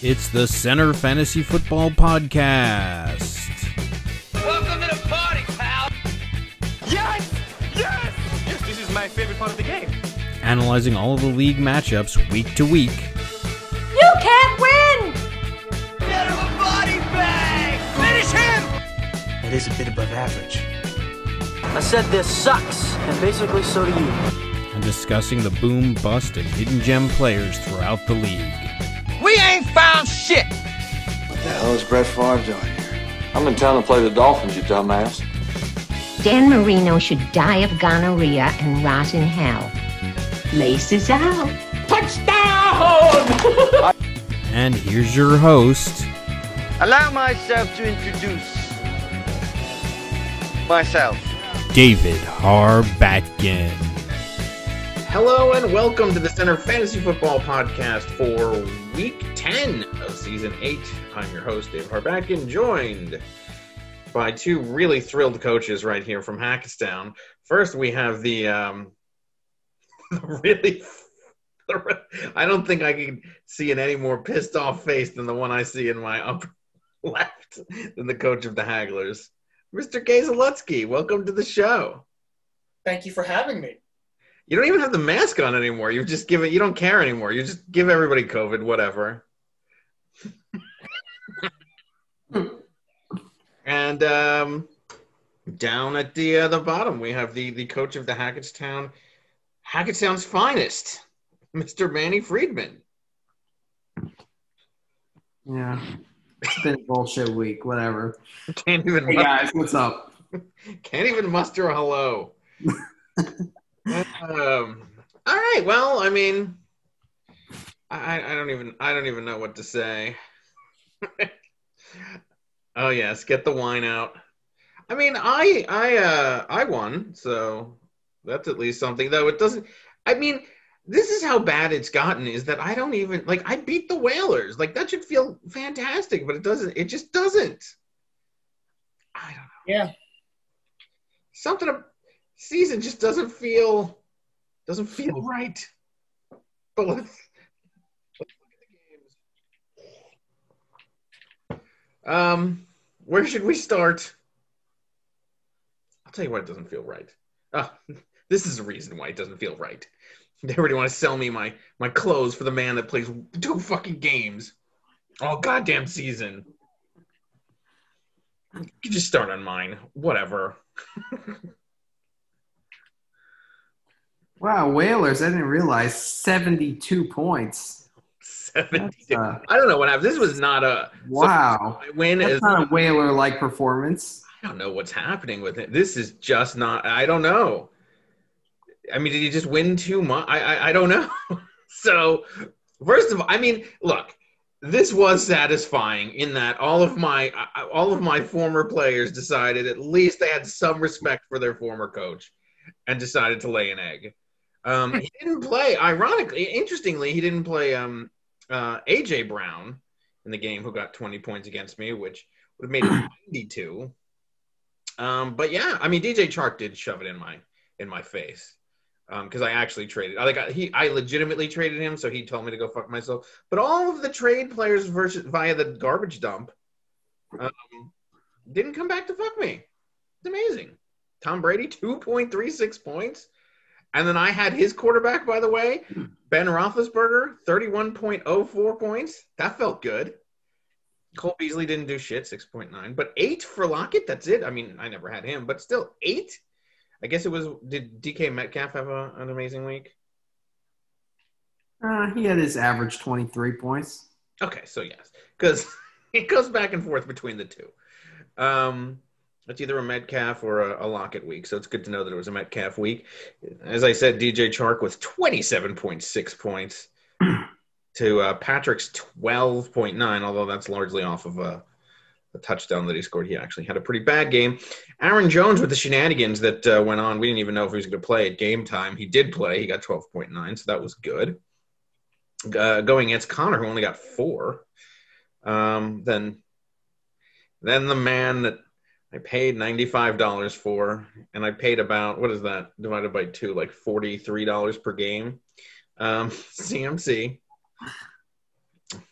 It's the Center Fantasy Football Podcast. Welcome to the party, pal! Yes! Yes! Yes, this is my favorite part of the game. Analyzing all of the league matchups week to week. You can't win! Get him a body bag! Finish him! It is a bit above average. I said this sucks, and basically so do you. And discussing the boom, bust, and hidden gem players throughout the league. We ain't found shit! What the hell is Brett Favre doing here? I'm in town to play the Dolphins, you dumbass. Dan Marino should die of gonorrhea and rot in hell. Laces out. Touchdown! And here's your host, Allow myself to introduce myself. David Harbatkin. Hello and welcome to the Center Fantasy Football Podcast for Week 10 of Season 8. I'm your host, Dave Harbatkin, joined by two really thrilled coaches right here from Hackettstown. First, we have the really... I don't think I can see an any more pissed off face than the one I see in my upper left than the coach of the Hagglers. Mr. Gazelutsky, welcome to the show. Thank you for having me. You don't even have the mask on anymore. You just give it. You don't care anymore. You just give everybody COVID, whatever. And down at the bottom, we have the coach of the Hackettstown's finest, Mr. Manny Friedman. Yeah, it's been a bullshit week. Whatever. Can't even. Hey guys, what's up? Can't even muster a hello. All right. Well, I mean, I don't even know what to say. Oh yes, get the wine out. I mean, I won, so that's at least something. Though it doesn't. I mean, this is how bad it's gotten. Is that I don't even like. I beat the Whalers. Like that should feel fantastic, but it doesn't. It just doesn't. I don't know. Yeah. Something. Season just doesn't feel right. But let's look at the games. Where should we start? I'll tell you why it doesn't feel right. This is a reason why it doesn't feel right. They already want to sell me my clothes for the man that plays 2 fucking games all goddamn season. You can just start on mine. Whatever. Wow, Whalers, I didn't realize 72 points. 72. I don't know what happened. This was not a wow. Win That's is not a Whaler-like performance. I don't know what's happening with it. This is just not. I don't know. I mean, did he just win too much? I don't know. So, first of all, I mean, look, this was satisfying in that all of my former players decided at least they had some respect for their former coach and decided to lay an egg. He didn't play. Interestingly, he didn't play AJ Brown in the game, who got 20 points against me, which would have made it 92. But yeah, I mean, DJ Chark did shove it in my face because I actually traded. I legitimately traded him, so he told me to go fuck myself. But all of the trade players via the garbage dump didn't come back to fuck me. It's amazing. Tom Brady, 2.36 points. And then I had his quarterback, by the way, Ben Roethlisberger, 31.04 points. That felt good. Cole Beasley didn't do shit, 6.9. But 8 for Lockett, that's it. I mean, I never had him, but still, 8? I guess it was – did DK Metcalf have an amazing week? He had his average 23 points. Okay, so yes, because it goes back and forth between the two. It's either a Metcalf or a Lockett week, so it's good to know that it was a Metcalf week. As I said, DJ Chark with 27.6 points to Patrick's 12.9, although that's largely off of a touchdown that he scored. He actually had a pretty bad game. Aaron Jones with the shenanigans that went on. We didn't even know if he was going to play at game time. He did play. He got 12.9, so that was good. Going against Connor, who only got 4. Then the man that I paid $95 for, and I paid about, what is that divided by 2, like $43 per game. CMC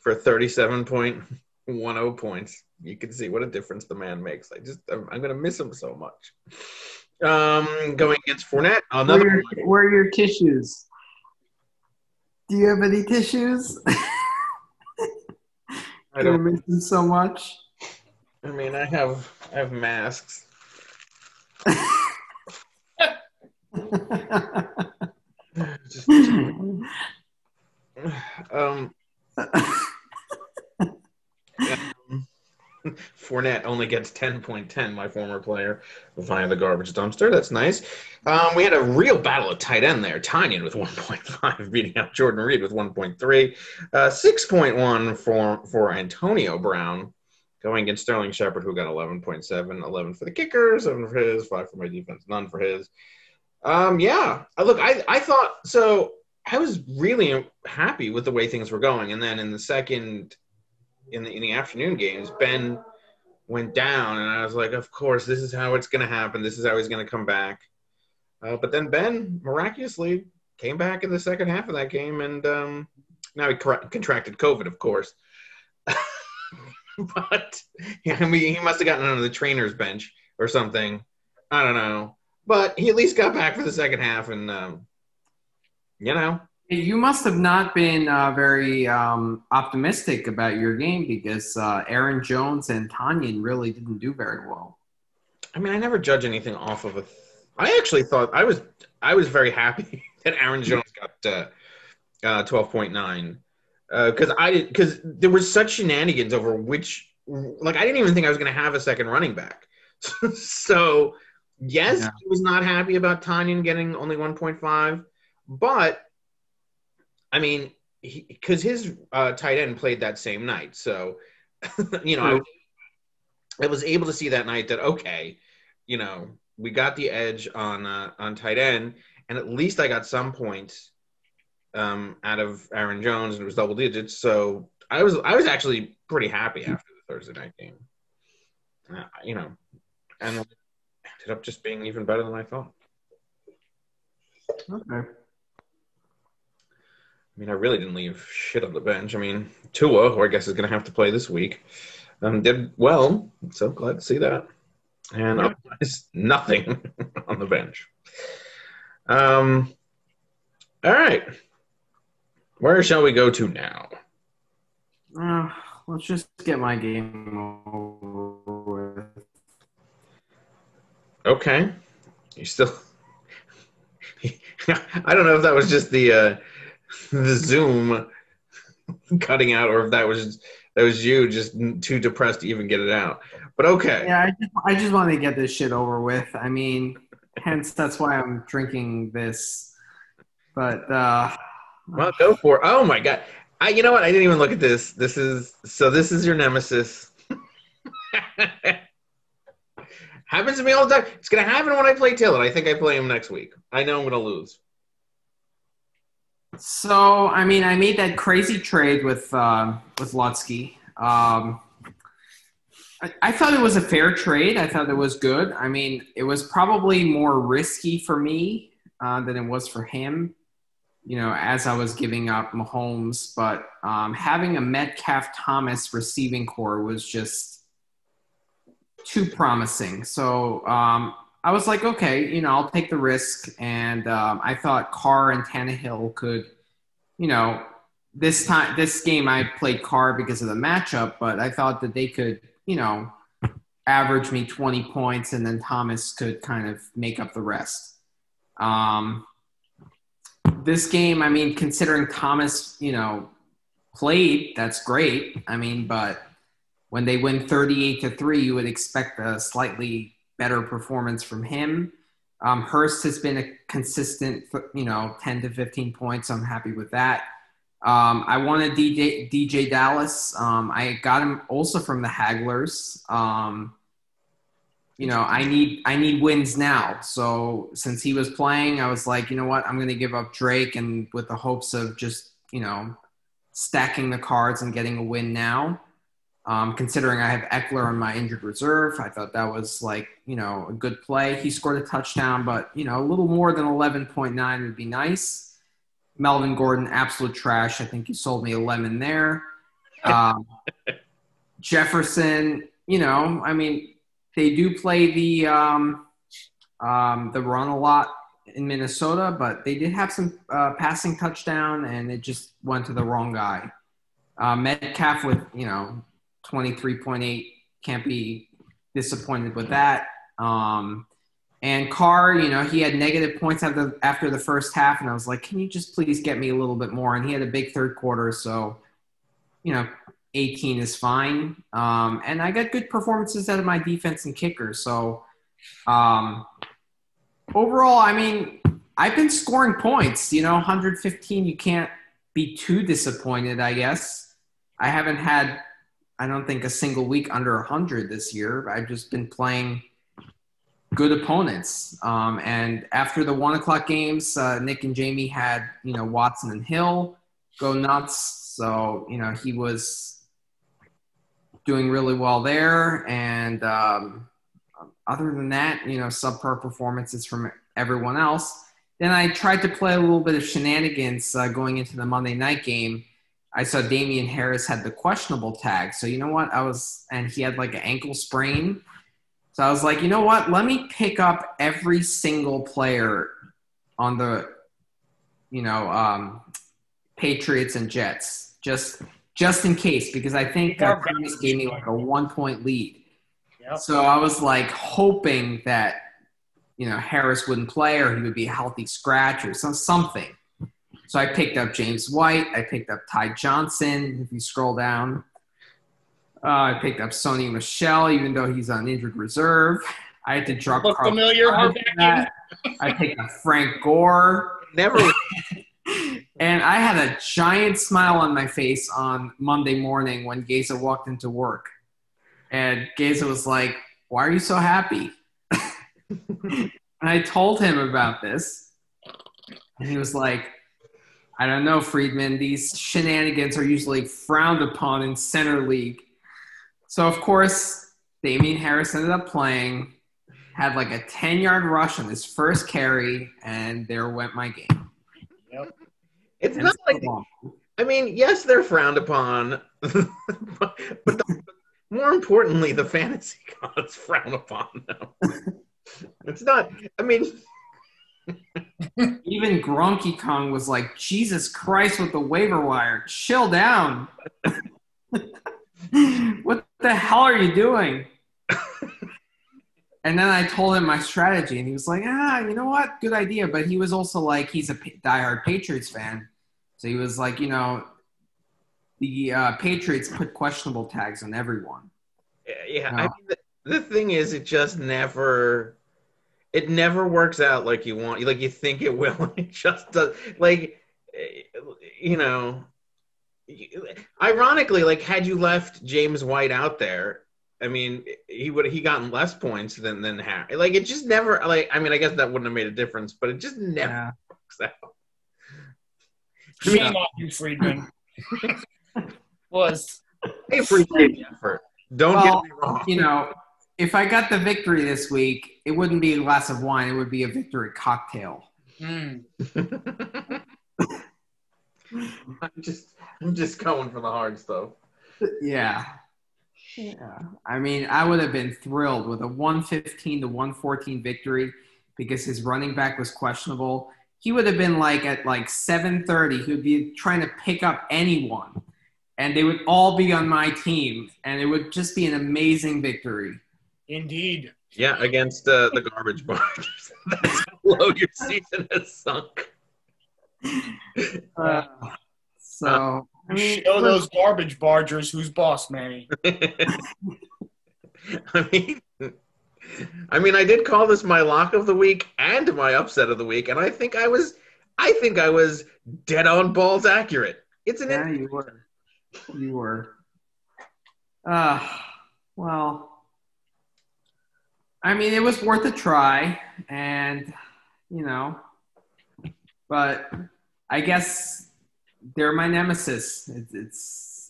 for 37.10 points. You can see what a difference the man makes. I'm going to miss him so much. Going against Fournette. Where are your tissues? Do you have any tissues? I don't miss them so much. I mean, I have masks. Fournette only gets 10.10, my former player, via the garbage dumpster. That's nice. We had a real battle at tight end there. Tanyan with 1.5, beating out Jordan Reed with 1.3. 6.1 for Antonio Brown, going against Sterling Shepard, who got 11.7, 11 for the kicker, 7 for his, 5 for my defense, none for his. Yeah. Look, I thought – so I was really happy with the way things were going. And then in the second – in the afternoon games, Ben went down, and I was like, of course, this is how it's going to happen. This is how he's going to come back. But then Ben miraculously came back in the second half of that game, and now he contracted COVID, of course. But yeah, I mean, he must have gotten onto the trainer's bench or something. I don't know. But he at least got back for the second half, and, You must have not been very optimistic about your game because Aaron Jones and Tanyan really didn't do very well. I mean, I never judge anything off of I actually thought I was very happy that Aaron Jones got 12.9 because there was such shenanigans over which, like, I didn't even think I was going to have a second running back. So yes, I was not happy about Tanyan getting only 1.5, but I mean, because his tight end played that same night. So, I was able to see that night that, okay, we got the edge on tight end, and at least I got some points out of Aaron Jones, and it was double digits. So I was actually pretty happy after the Thursday night game. And it ended up just being even better than I thought. Okay. I mean, I really didn't leave shit on the bench. I mean, Tua, who I guess is going to have to play this week, did well. So glad to see that. And otherwise, nothing on the bench. All right. Where shall we go to now? Let's just get my game over with. Okay. You still – I don't know if that was just the Zoom cutting out, or if that was you just too depressed to even get it out. But okay. Yeah, I just want to get this shit over with. I mean, hence that's why I'm drinking this. But well, go for it. Oh my god. You know what? I didn't even look at this. This is your nemesis. Happens to me all the time. It's gonna happen when I play Till, and I think I play him next week. I know I'm gonna lose. So, I mean, I made that crazy trade with Lutsky. I thought it was a fair trade. I thought it was good. I mean, it was probably more risky for me than it was for him, as I was giving up Mahomes. But having a Metcalf-Thomas receiving core was just too promising. So I was like, okay, I'll take the risk. And I thought Carr and Tannehill could, this game I played Carr because of the matchup, but I thought that they could, average me 20 points and then Thomas could kind of make up the rest. This game, I mean, considering Thomas, played, that's great. I mean, but when they win 38-3, you would expect a slightly better performance from him. Hurst has been a consistent, 10 to 15 points. I'm happy with that. I wanted DJ Dallas. I got him also from the Hagglers. I need wins now. So since he was playing, I was like, you know what? I'm going to give up Drake, and with the hopes of just, stacking the cards and getting a win now. Considering I have Eckler on my injured reserve, I thought that was a good play. He scored a touchdown, but, a little more than 11.9 would be nice. Melvin Gordon, absolute trash. I think you sold me a lemon there. Jefferson, they do play the run a lot in Minnesota, but they did have some passing touchdown, and it just went to the wrong guy. Metcalf with, 23.8, can't be disappointed with that. And Carr, he had negative points after the first half, and I was like, can you just please get me a little bit more? And he had a big third quarter, so, 18 is fine. And I got good performances out of my defense and kickers. So overall, I've been scoring points, 115. You can't be too disappointed, I guess. I haven't had, I don't think, a single week under 100 this year. I've just been playing good opponents. And after the 1 o'clock games, Nick and Jamie had, Watson and Hill go nuts. So, he was doing really well there. And other than that, subpar performances from everyone else. Then I tried to play a little bit of shenanigans going into the Monday night game. I saw Damian Harris had the questionable tag. So you know what? And he had an ankle sprain. So I was like, you know what? Let me pick up every single player on the, Patriots and Jets, just in case, because I think Curtis gave me a 1-point lead. Yep. So I was hoping that, Harris wouldn't play or he would be a healthy scratch or something. So I picked up James White. I picked up Ty Johnson, if you scroll down. I picked up Sony Michel, even though he's on injured reserve. I had to drop Carl familiar. I picked up Frank Gore. Never. And I had a giant smile on my face on Monday morning when Geza walked into work. And Geza was like, why are you so happy? And I told him about this. And he was like, I don't know, Friedman. These shenanigans are usually frowned upon in center league. So, of course, Damian Harris ended up playing, had a 10-yard rush on his first carry, and there went my game. Yep. It's not yes, they're frowned upon, but more importantly, the fantasy gods frown upon them. It's not, even Gronky Kong was like, Jesus Christ with the waiver wire. Chill down. What the hell are you doing? And then I told him my strategy, and he was like, you know what? Good idea. But he was also he's a diehard Patriots fan. So he was like, the Patriots put questionable tags on everyone. Yeah. The thing is, it just never works out like you want. You think it will, and it just does. Ironically, had you left James White out there, he gotten less points than Harry. It just never. I guess that wouldn't have made a difference, but it just never works out. Shame on you, Friedman. Hey, appreciate the effort. Don't get me wrong. If I got the victory this week, it wouldn't be a glass of wine. It would be a victory cocktail. I'm just going for the hard stuff. Yeah. I would have been thrilled with a 115 to 114 victory because his running back was questionable. He would have been at 7:30. He would be trying to pick up anyone, and they would all be on my team, and it would just be an amazing victory. Indeed. Yeah, against the garbage barges. That's how low your season has sunk. Show those garbage bargers who's boss, Manny. I did call this my lock of the week and my upset of the week, and I think I was dead on balls accurate. You were. Well, it was worth a try, and but I guess they're my nemesis.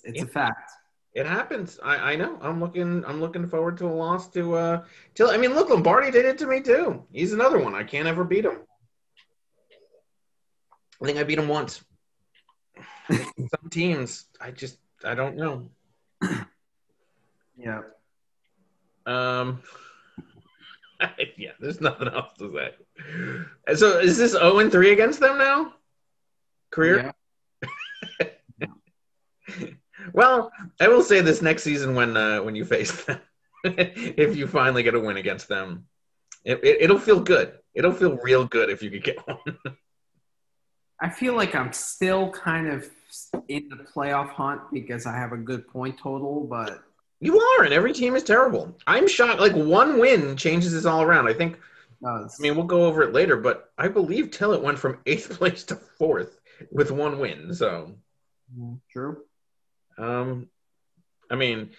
It's a fact. It happens. I know. I'm looking forward to a loss to Till. I mean, look, Lombardi did it to me too. He's another one. I can't ever beat him. I think I beat him once. Some teams, I don't know. Yeah. Yeah, there's nothing else to say. So is this 0-3 against them now? Career? Yeah. Well, I will say this next season when you face them, if you finally get a win against them, it'll feel good. It'll feel real good if you could get one. I feel like I'm still kind of in the playoff hunt because I have a good point total, but You are, and every team is terrible. I'm shocked. Like, one win changes this all around. I think. I mean, we'll go over it later, but I believe Tillett went from 8th place to 4th with one win. So, true. I mean,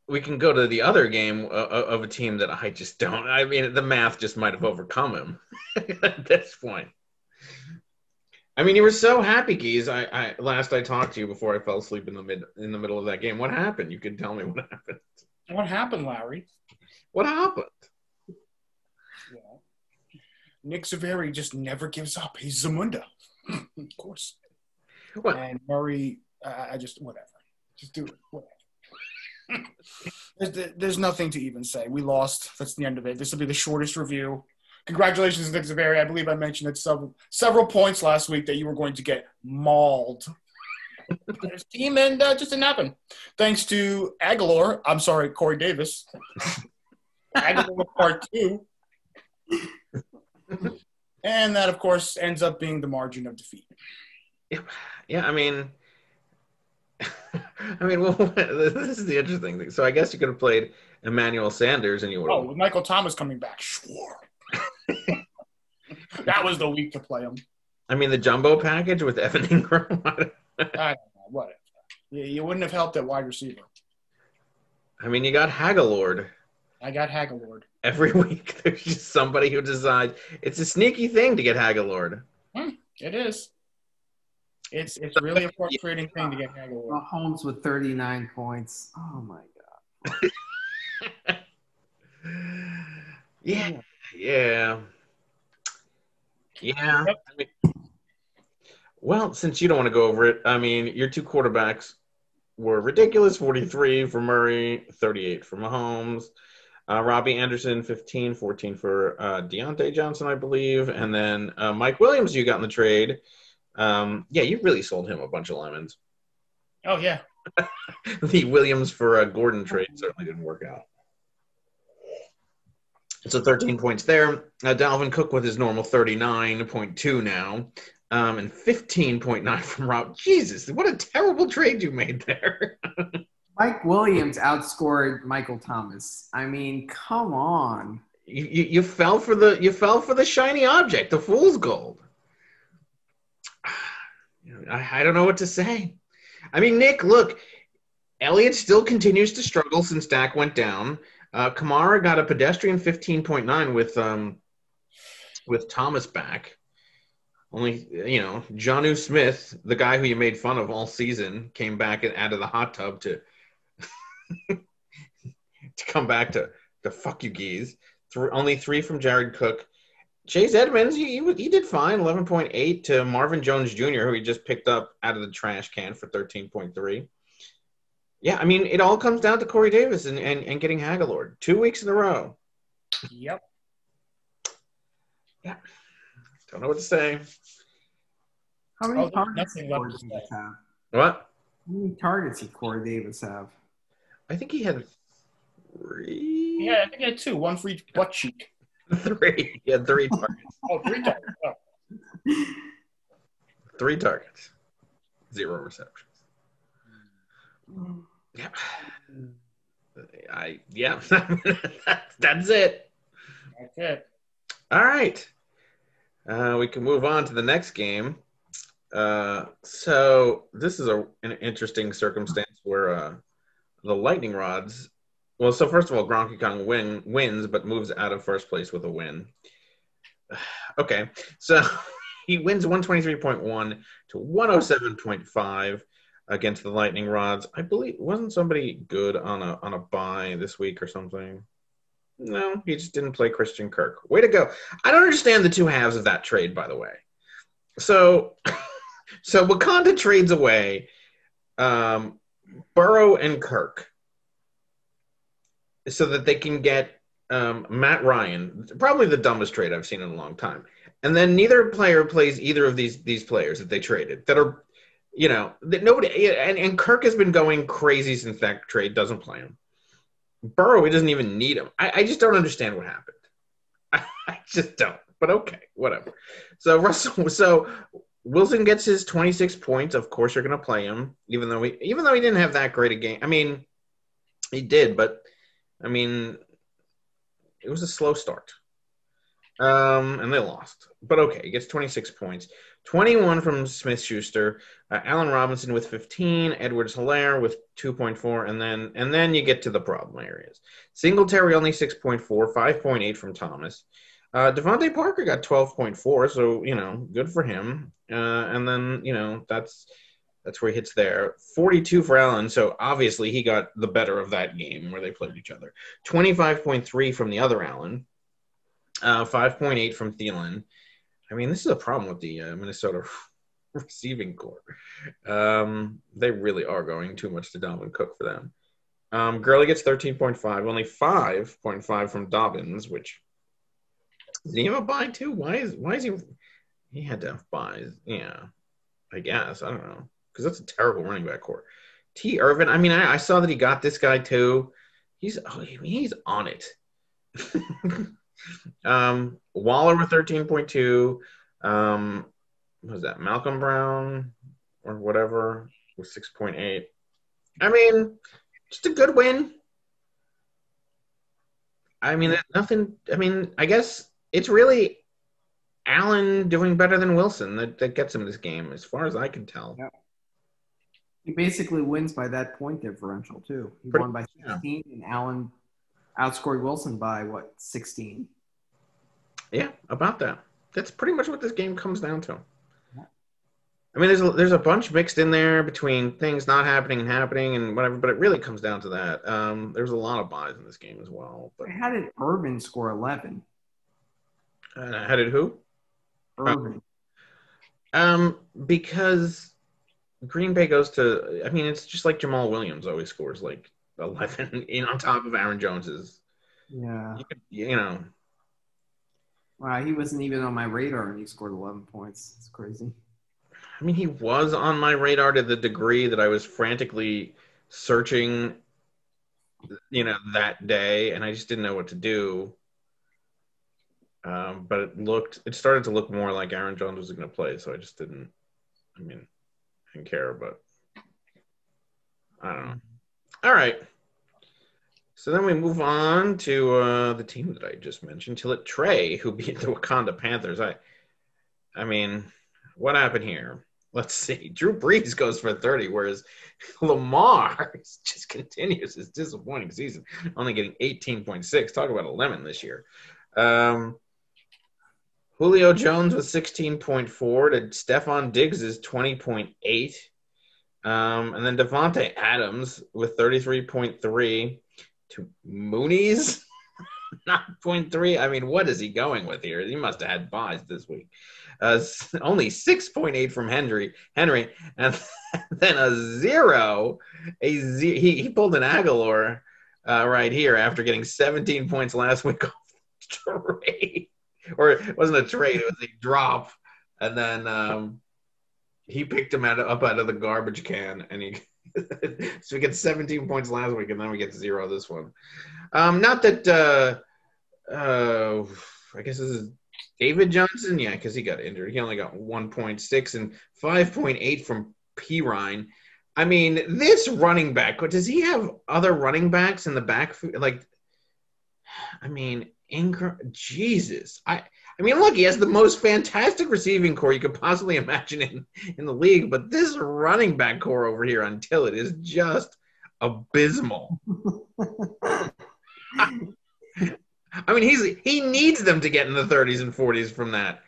we can go to the other game of a team that I just don't. I mean, the math just might have overcome him at this point. I mean, you were so happy, Geese. I talked to you before I fell asleep in the middle of that game. What happened? You can tell me what happened. What happened, Larry? What happened? Well, Nick Zaveri just never gives up. He's Zamunda, of course. What? And Murray, I just whatever. Just do it. Whatever. There's nothing to even say. We lost. That's the end of it. This will be the shortest review. Congratulations, Nick Zaveri. I believe I mentioned at several points last week that you were going to get mauled by his team, and just didn't happen. Thanks to Corey Davis. Aguilar part 2. And that, of course, ends up being the margin of defeat. Yeah, I mean, well, this is the interesting thing. So I guess you could have played Emmanuel Sanders, and you would have. Oh, with Michael Thomas coming back, sure. That was the week to play him. I mean, the jumbo package with Evan Ingram. I don't know, whatever. You wouldn't have helped at wide receiver. I mean, you got Hagalord. I got Hagalord. Every week, there's just somebody who decides it's a sneaky thing to get Hagalord. It is. It's really a frustrating thing to get Hagalord. Mahomes with 39 points. Oh my god. Yeah. I mean, well, since you don't want to go over it, I mean, your two quarterbacks were ridiculous. 43 for Murray, 38 for Mahomes. Robbie Anderson, 15, 14 for Deontay Johnson, I believe. And then Mike Williams, you got in the trade. You really sold him a bunch of lemons. Oh, yeah. The Williams for Gordon trade certainly didn't work out. So 13 points there. Dalvin Cook with his normal 39.2 now. And 15.9 from Rob. Jesus, what a terrible trade you made there. Mike Williams outscored Michael Thomas. I mean, come on. You fell for the shiny object, the fool's gold. I don't know what to say. I mean, Nick, look, Elliott still continues to struggle since Dak went down. Kamara got a pedestrian 15.9 with Thomas back. Only, Jonnu Smith, the guy who you made fun of all season, came back and out of the hot tub to come back to fuck you geese. Only 3 from Jared Cook. Chase Edmonds, he did fine, 11.8 to Marvin Jones Jr., who he just picked up out of the trash can for 13.3. Yeah, I mean, it all comes down to Corey Davis and getting Hagalord 2 weeks in a row. Yep. Yeah. Don't know what to say. How many targets did Corey Davis have? What? How many targets did Corey Davis have? I think he had 3. Yeah, I think he had 2. 1 for each butt cheek. 3. He had 3 targets. 3 targets. Oh. 3 targets. 0 receptions. Yeah. That's it. That's it. All right. We can move on to the next game. So this is an interesting circumstance where the Lightning Rods. Well, so first of all, Gronky Kong wins, but moves out of first place with a win. Okay, so he wins 123.1 to 107.5. against the Lightning Rods. I believe wasn't somebody good on a bye this week or something. No, he just didn't play Christian Kirk. Way to go! I don't understand the two halves of that trade, by the way. So Wakanda trades away Burrow and Kirk so that they can get Matt Ryan, probably the dumbest trade I've seen in a long time. And then neither player plays either of these players that they traded that are, that nobody. And Kirk has been going crazy since that trade. Doesn't play him. Burrow, he doesn't even need him. I just don't understand what happened. I just don't. But okay, whatever. So Wilson gets his 26 points. Of course, you're going to play him, even though he didn't have that great a game. I mean, he did, but I mean, it was a slow start. And they lost. But okay, he gets 26 points. 21 from Smith-Schuster, Allen Robinson with 15, Edwards-Helaire with 2.4, and then you get to the problem areas. Singletary only 6.4, 5.8 from Thomas. Devontae Parker got 12.4, so, good for him. And then, that's where he hits there. 42 for Allen, so obviously he got the better of that game where they played each other. 25.3 from the other Allen. 5.8 from Thielen. I mean, this is a problem with the Minnesota receiving core. They really are going too much to Dalvin Cook for them. Gurley gets 13.5, only 5.5 from Dobbins, which did he have a bye too? Why is he had to have buys? Yeah, I guess. I don't know. Because that's a terrible running back core. T. Irvin, I mean, I saw that he got this guy too. He's on it. Waller with 13.2. What was that? Malcolm Brown or whatever with 6.8. I mean, just a good win. I mean, nothing. I mean, I guess it's really Allen doing better than Wilson that gets him this game, as far as I can tell. Yeah. He basically wins by that point differential too. He won by 16, and Allen outscored Wilson by 16? Yeah, about that. That's pretty much what this game comes down to. I mean, there's a bunch mixed in there between things not happening and whatever, but it really comes down to that. There's a lot of buys in this game as well. But how did Urban score 11? How did who? Urban. Because Green Bay goes to. I mean, it's just like Jamal Williams always scores like 11 on top of Aaron Jones's. Yeah. You know. Wow, he wasn't even on my radar, and he scored 11 points. It's crazy. I mean, he was on my radar to the degree that I was frantically searching, that day, and I just didn't know what to do. But it started to look more like Aaron Jones was going to play, so I just didn't care, but I don't know. All right. So then we move on to the team that I just mentioned, Tillit Trey, who beat the Wakanda Panthers. I mean, what happened here? Let's see. Drew Brees goes for 30, whereas Lamar just continues his disappointing season, only getting 18.6. Talk about a lemon this year. Julio Jones with 16.4 to Stephon Diggs' 20.8. And then Devontae Adams with 33.3 to Mooney's 9.3. I mean, what is he going with here? He must have had buys this week. Only 6.8 from Henry, and then a zero. He pulled an Aguilar right here after getting 17 points last week off trade. Or it wasn't a trade, it was a drop. And then he picked him up out of the garbage can, and so we get 17 points last week, and then we get 0 this one. Not that I guess this is David Johnson, yeah, because he got injured. He only got 1.6 and 5.8 from Pirine. I mean, this running back, does he have other running backs in the backfield? Like, I mean, Jesus. I mean, look, he has the most fantastic receiving core you could possibly imagine in the league, but this running back core over here on Tillit is just abysmal. I mean, he needs them to get in the 30s and 40s from that.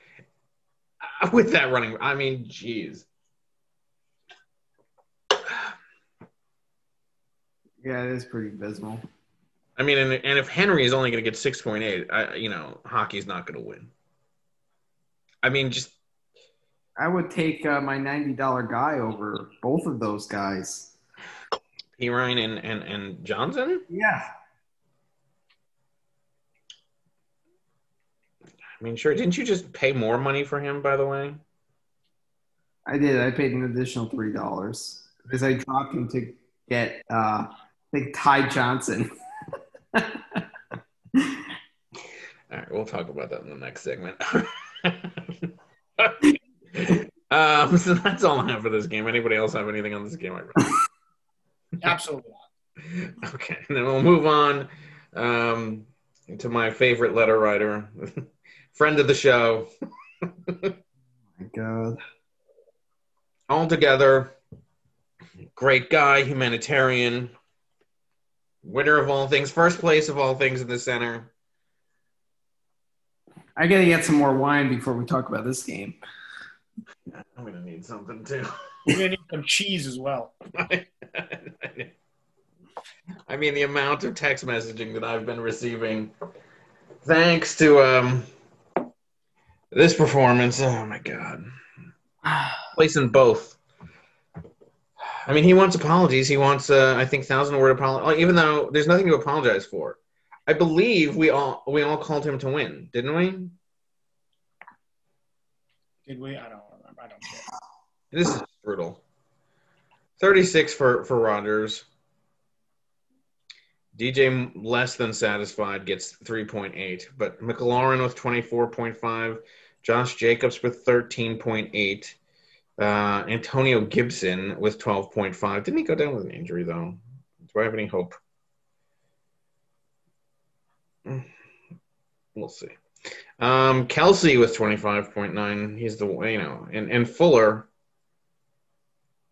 With that running, I mean, geez. Yeah, it is pretty abysmal. I mean, and if Henry is only going to get 6.8, hockey's not going to win. I mean, I would take my $90 guy over both of those guys. P. Ryan and Johnson? Yeah. I mean, sure. Didn't you just pay more money for him, by the way? I did. I paid an additional $3 because I dropped him to get Ty Johnson. All right, we'll talk about that in the next segment. So that's all I have for this game. Anybody else have anything on this game? Absolutely not. Okay, and then we'll move on to my favorite letter writer, friend of the show. Oh my God. Altogether, great guy, humanitarian, winner of all things, first place of all things in the center. I got to get some more wine before we talk about this game. I'm going to need something, too. You're going to need some cheese as well. I mean, the amount of text messaging that I've been receiving thanks to this performance. Oh, my God. Placing both. I mean, he wants apologies. He wants, I think, 1,000-word apology, even though there's nothing to apologize for. I believe we all called him to win, didn't we? Did we? I don't remember. I don't care. This is brutal. 36 for Rogers. DJ less than satisfied gets 3.8, but McLaurin with 24.5, Josh Jacobs with 13.8, Antonio Gibson with 12.5. Didn't he go down with an injury though? Do I have any hope? We'll see. Kelsey with 25.9. He's the and Fuller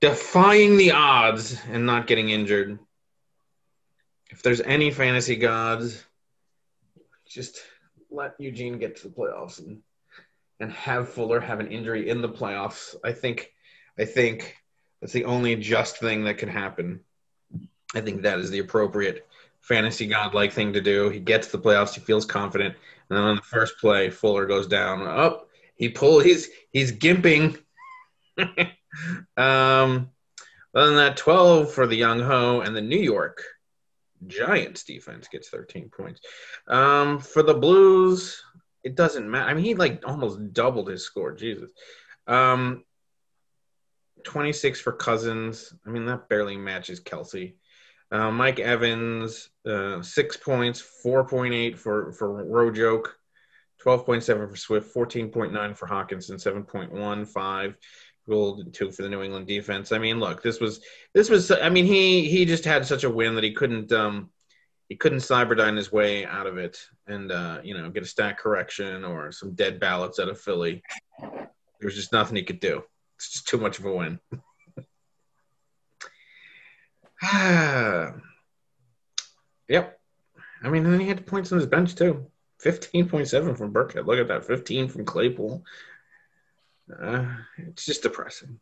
defying the odds and not getting injured. If there's any fantasy gods, just let Eugene get to the playoffs and have Fuller have an injury in the playoffs. I think that's the only just thing that can happen. I think that is the appropriate fantasy god-like thing to do. He gets to the playoffs, he feels confident, and then on the first play, Fuller goes down. He's gimping. Other than that, 12 for the Young Ho, and the New York Giants defense gets 13 points. For the Blues, it doesn't matter. I mean, he almost doubled his score. Jesus. 26 for Cousins. I mean, that barely matches Kelsey. Mike Evans, 6 points, 4.8 for Rojoke, 12.7 for Swift, 14.9 for Hawkinson, 7.15 goal, 2 for the New England defense. I mean, look, this was. I mean, he just had such a win that he couldn't Cyberdyne his way out of it and get a stat correction or some dead ballots out of Philly. There was just nothing he could do. It's just too much of a win. Yep. I mean, and then he had points on his bench too. 15.7 from Burkhead. Look at that. 15 from Claypool. It's just depressing.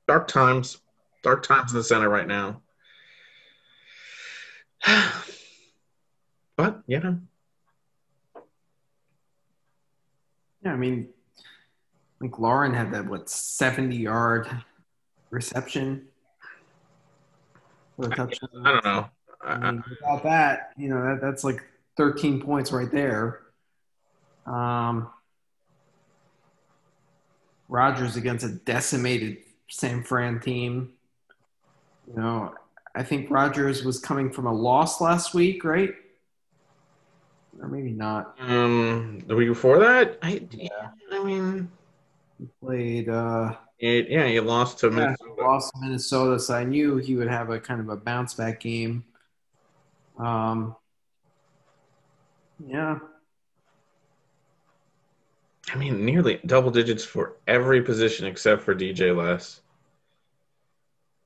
Dark times in the center right now. But, Yeah, I mean, McLaurin had that, 70-yard reception for a touchdown. I don't know. I mean, without that, that's 13 points right there. Rodgers against a decimated San Fran team. I think Rodgers was coming from a loss last week, right? Or maybe not. The week before that? I mean, he played. He lost to Minnesota. Lost to Minnesota, so I knew he would have a kind of a bounce back game. Yeah. I mean, nearly double digits for every position except for DJ Less.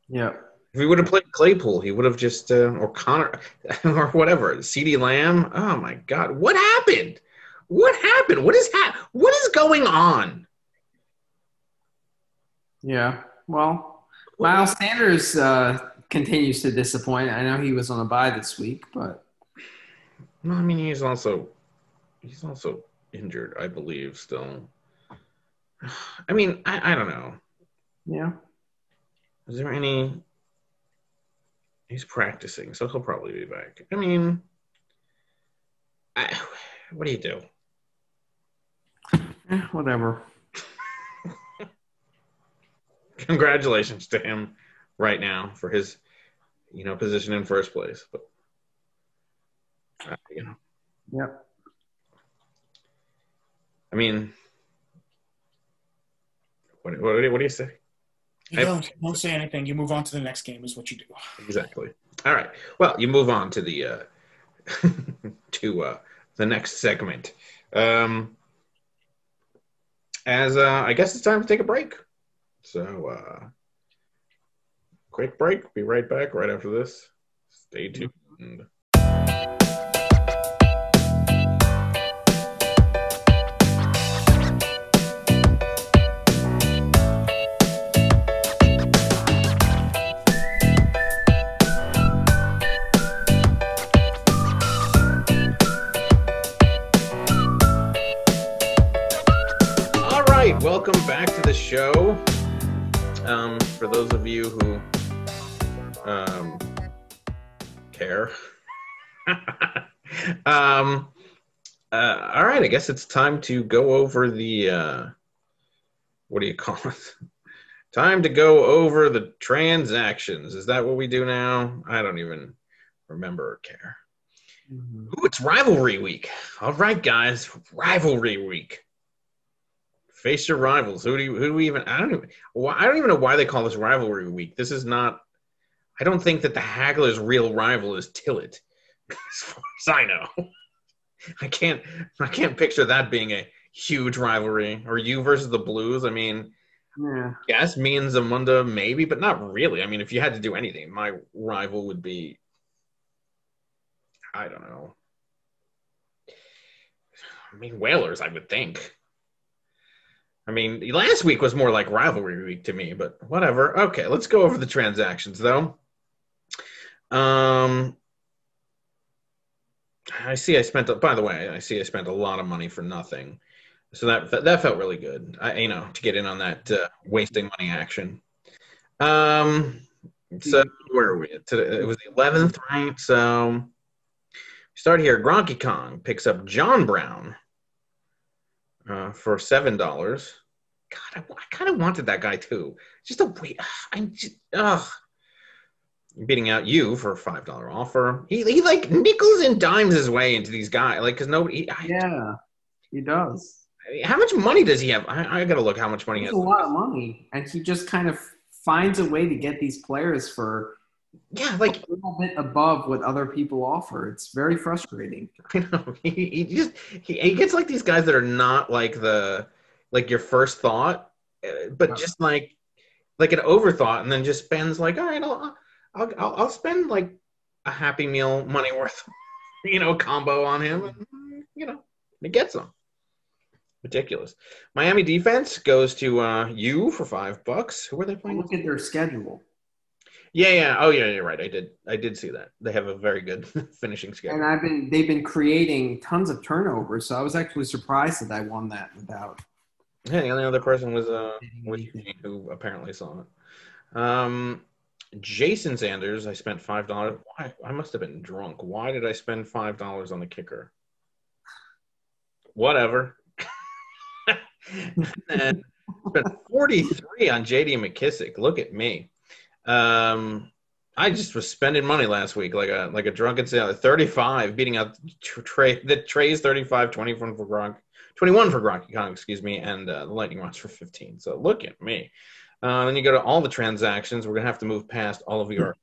Yeah. If he would have played Claypool, he would have just or Connor or whatever. CeeDee Lamb. Oh my God, what happened? What is going on? Yeah. Well, Miles Sanders continues to disappoint. I know he was on a bye this week, but No, I mean he's also injured, I believe. Still, I mean, I don't know. yeah. Is there any? He's practicing, so he'll probably be back. I mean, what do you do? Whatever. Congratulations to him right now for his, position in first place. But, Yep. I mean, what do you say? You don't say anything. You move on to the next game is what you do. Exactly. All right. Well, you move on to the the next segment. As I guess it's time to take a break. So, quick break. Be right back right after this. Stay tuned. Welcome back to the show. For those of you who care. All right, I guess it's time to go over the what do you call it? Time to go over the transactions. Is that what we do now? I don't even remember or care. Mm-hmm. Ooh, it's rivalry week. All right, guys, rivalry week. Face your rivals. Who do we even? I don't even know why they call this rivalry week. This is not. I don't think that the Haggler's real rival is Tillett, as far as I know. I can't picture that being a huge rivalry. Or you versus the Blues. I mean, yes, me and Zamunda maybe, but not really. I mean, if you had to do anything, my rival would be. I don't know. I mean, Whalers, I would think. I mean, last week was more like rivalry week to me, but whatever. Okay, let's go over the transactions, though. I spent a lot of money for nothing. So that felt really good, to get in on that wasting money action. So where are we? It was the 11th, right? So start here. Gronky Kong picks up John Brown. For $7. God, I kind of wanted that guy too. Just a wait. Beating out you for a $5 offer. He like nickels and dimes his way into these guys, like because nobody. He does. How much money does he have? I got to look how much money he has. A lot of money, and he just kind of finds a way to get these players for. Yeah, like a little bit above what other people offer. It's very frustrating. I know. He gets like these guys that are not like your first thought, but just like an overthought, and then just spends like, all right, I'll spend like a Happy Meal money worth, combo on him, and it gets them. Ridiculous. Miami defense goes to you for $5. Who are they playing? Look at their schedule. Yeah. Oh, yeah, you're right. I did see that. They have a very good finishing schedule. And they've been creating tons of turnovers, so I was actually surprised that I won that without. Yeah, the only other person was Eugene, who apparently saw it. Jason Sanders, I spent $5. Why? I must have been drunk. Why did I spend $5 on the kicker? Whatever. And spent $43 on J.D. McKissick. Look at me. I just was spending money last week like a drunken sailor. 35 beating out Trey's 35, 21 for Gronky Kong, excuse me, and the Lightning Rods for 15. So look at me. Then you go to all the transactions. We're gonna have to move past all of your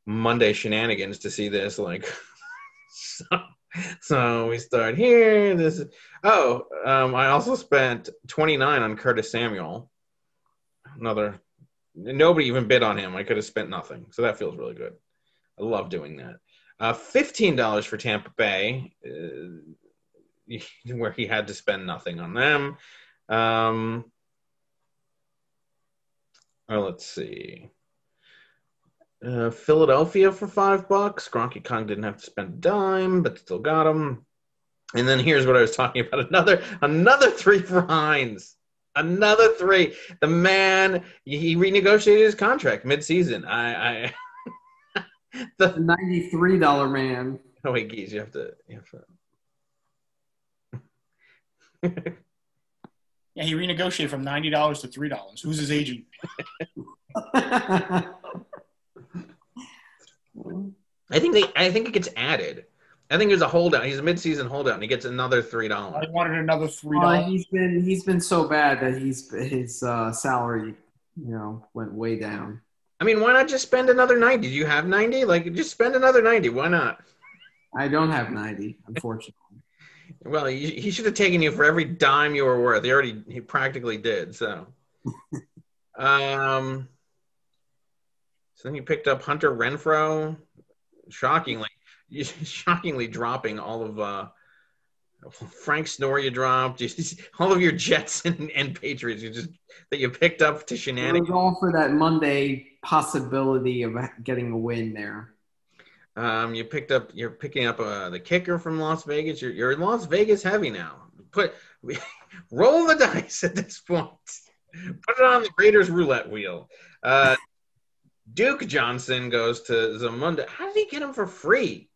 Monday shenanigans to see this. Like, so we start here. I also spent $29 on Curtis Samuel. Nobody even bid on him. I could have spent nothing. So that feels really good. I love doing that. $15 for Tampa Bay, where he had to spend nothing on them. Let's see. Philadelphia for $5. Gronky Kong didn't have to spend a dime, but still got him. And then here's what I was talking about. Another 3 for Hines. Another 3. The man, he renegotiated his contract mid-season. The $93 man. Oh wait, geez, you have to. Yeah, he renegotiated from $90 to $3. Who's his agent? I think it gets added. I think there's a holdout. He's a mid-season holdout, and he gets another $3. I wanted another $3. He's been so bad that his salary, went way down. I mean, why not just spend another 90? Do you have 90? Like, just spend another 90. Why not? I don't have 90, unfortunately. Well, he should have taken you for every dime you were worth. He practically did. So, so then you picked up Hunter Renfroe, shockingly dropping all of Frank Snore. You dropped all of your Jets and Patriots. That you picked up to shenanigans. It was all for that Monday possibility of getting a win there. You're picking up the kicker from Las Vegas. You're in Las Vegas heavy now. Roll the dice at this point. Put it on the Raiders roulette wheel. Duke Johnson goes to Zamunda. How did he get him for free?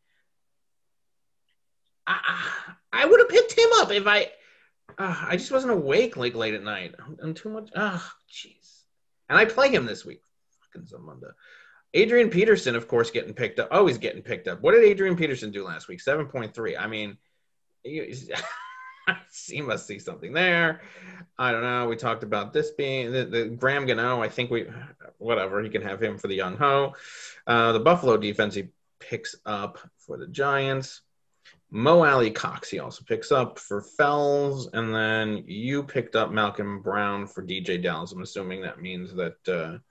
I would have picked him up if I just wasn't awake like late at night. I'm too much. Jeez. And I play him this week. Fucking Zamunda. Adrian Peterson, of course, getting picked up. Always getting picked up. What did Adrian Peterson do last week? 7.3. I mean, he must see something there. I don't know. We talked about this being the Graham Gano. I think whatever. He can have him for the Young Ho. The Buffalo defense he picks up for the Giants. Mo Alley Cox he also picks up for Fells. And then you picked up Malcolm Brown for DJ Dallas. I'm assuming that means that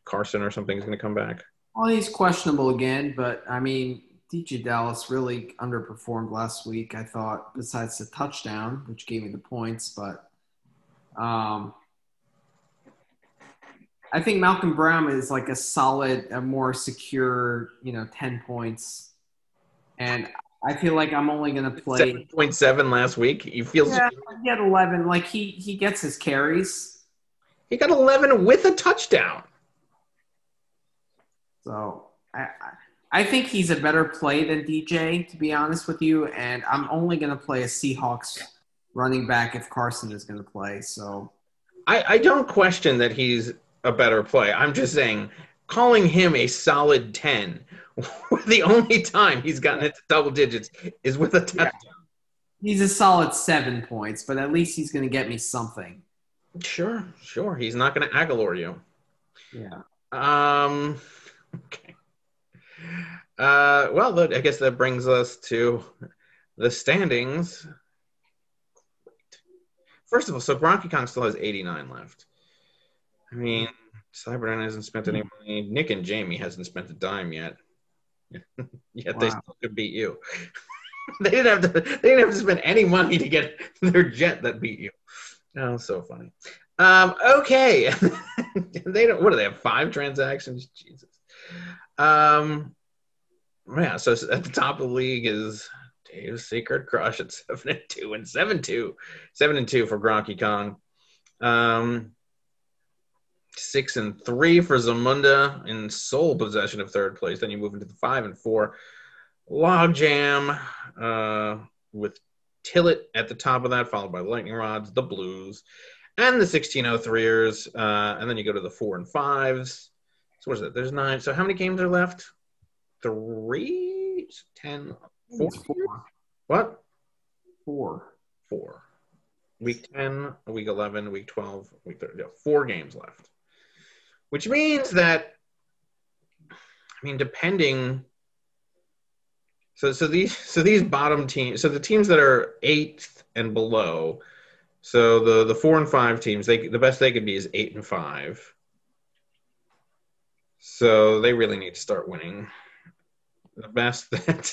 Carson or something is going to come back. Well, he's questionable again, but I mean, DJ Dallas really underperformed last week, I thought, besides the touchdown, which gave me the points. But I think Malcolm Brown is like a more secure, 10 points. And I feel like I'm only going to play 7.7 last week. He feels he had 11. Like he gets his carries. He got 11 with a touchdown. So I think he's a better play than DJ, to be honest with you. And I'm only going to play a Seahawks running back if Carson is going to play. So I don't question that he's a better play. I'm just saying calling him a solid 10 the only time he's gotten into double digits is with a touchdown. Yeah. He's a solid 7 points, but at least he's going to get me something. Sure. He's not going to Aguilar you. Yeah. Okay. Well, I guess that brings us to the standings. First of all, so Gronky Kong still has 89 left. I mean, Cyberdyne hasn't spent any money. Nick and Jamie hasn't spent a dime yet. Yet they still could beat you. They didn't have to spend any money to get their jet that beat you. Oh, so funny. Okay. What do they have? 5 transactions? Jesus. Yeah, so at the top of the league is Dave's Secret Crush at 7-2 and 7-2. 7-2 for Gronky Kong. 6-3 for Zamunda in sole possession of third place. Then you move into the 5-4 Logjam with Tillett at the top of that, followed by Lightning Rods, the Blues, and the 1603ers. And then you go to the 4 and 5s. So what is it? There's 9. So how many games are left? 3? 10? 4? What? 4. Week 10, week 11, week 12, week 30. 4 games left. Which means that, I mean, depending. So these bottom teams. So the teams that are 8th and below. So the 4 and 5 teams, the best they could be is 8 and 5. So they really need to start winning. The best that.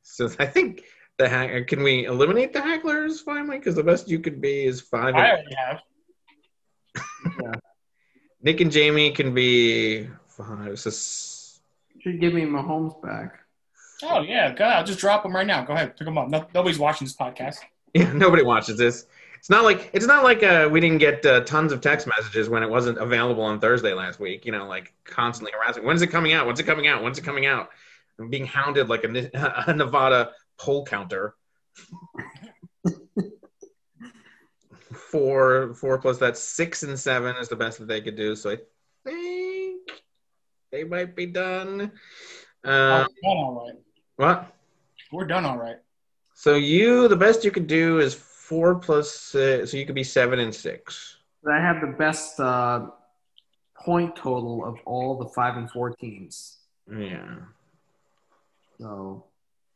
So I think can we eliminate the hecklers finally? Because the best you could be is 5. I already have. Yeah. Nick and Jamie can be 5. Should give me Mahomes back. Oh, yeah. Go ahead. I'll just drop them right now. Go ahead. Pick them up. Nobody's watching this podcast. Yeah, nobody watches this. It's not like we didn't get tons of text messages when it wasn't available on Thursday last week. Like constantly harassing. When's it coming out? When's it coming out? When's it coming out? I'm being hounded like a Nevada poll counter. 4 plus that's 6 and 7 is the best that they could do. So I think they might be done. We're done all right. What? We're done all right. So the best you could do is 4 plus 6, so you could be 7 and 6. I have the best point total of all the 5 and 4 teams. Yeah. So,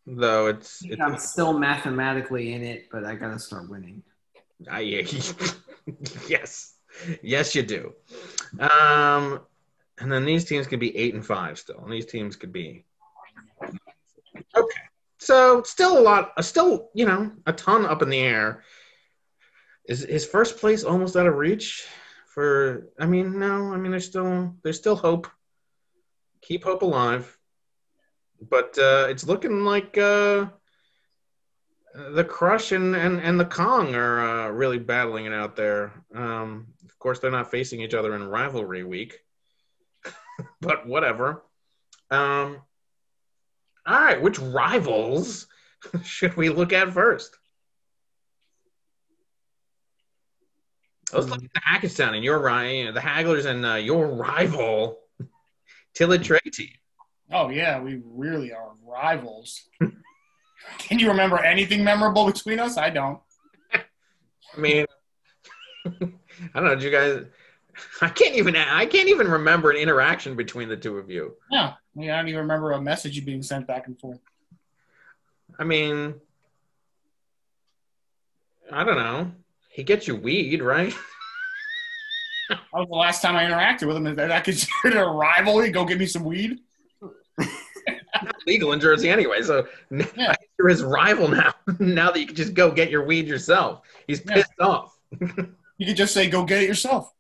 though I'm still mathematically in it, but I gotta start winning. Yes, you do. And then these teams could be 8 and 5 still, and these teams could be okay. So still a ton up in the air. Is first place almost out of reach? No. There's still hope. Keep hope alive. But it's looking like the Crush and the Kong are really battling it out there. Of course, they're not facing each other in rivalry week, but whatever. All right, which rivals should we look at first? Let's look at the Hackettstown and the Hagglers and your rival, Tillett Trey team. Oh, yeah, we really are rivals. Can you remember anything memorable between us? I don't. I mean, I don't know. Did you guys? I can't even remember an interaction between the two of you. No, I don't even remember a message being sent back and forth. I mean, I don't know. He gets you weed, right? That was the last time I interacted with him. Is that considered a rivalry? Go get me some weed? Not legal in Jersey anyway, so yeah. You're his rival now. Now that you can just go get your weed yourself. He's pissed off. You could just say, go get it yourself.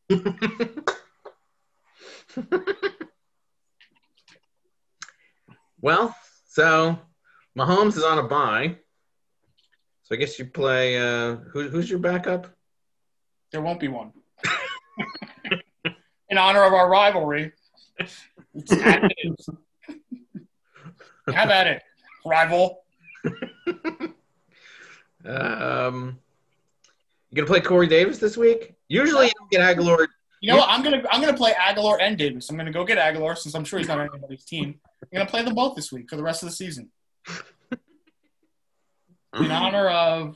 Well, so Mahomes is on a bye. So I guess you play who's your backup? There won't be one. In honor of our rivalry. Have at it, rival. You gonna play Corey Davis this week? Usually you don't get Aguilar. You know what? I'm gonna play Aguilar and Davis. I'm gonna go get Aguilar since I'm sure he's not on anybody's team. I'm gonna play them both this week for the rest of the season. In honor of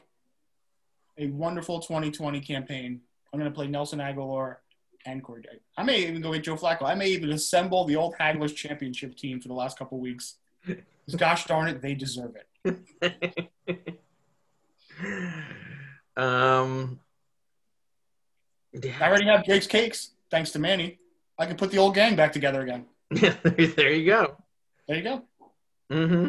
a wonderful 2020 campaign, I'm gonna play Nelson Aguilar and Corey Davis. I may even go get Joe Flacco. I may even assemble the old Hagglers championship team for the last couple of weeks. Because gosh darn it, they deserve it. Yeah. I already have Drake's Cakes, thanks to Manny. I can put the old gang back together again. Yeah, there you go. There you go. Mm-hmm.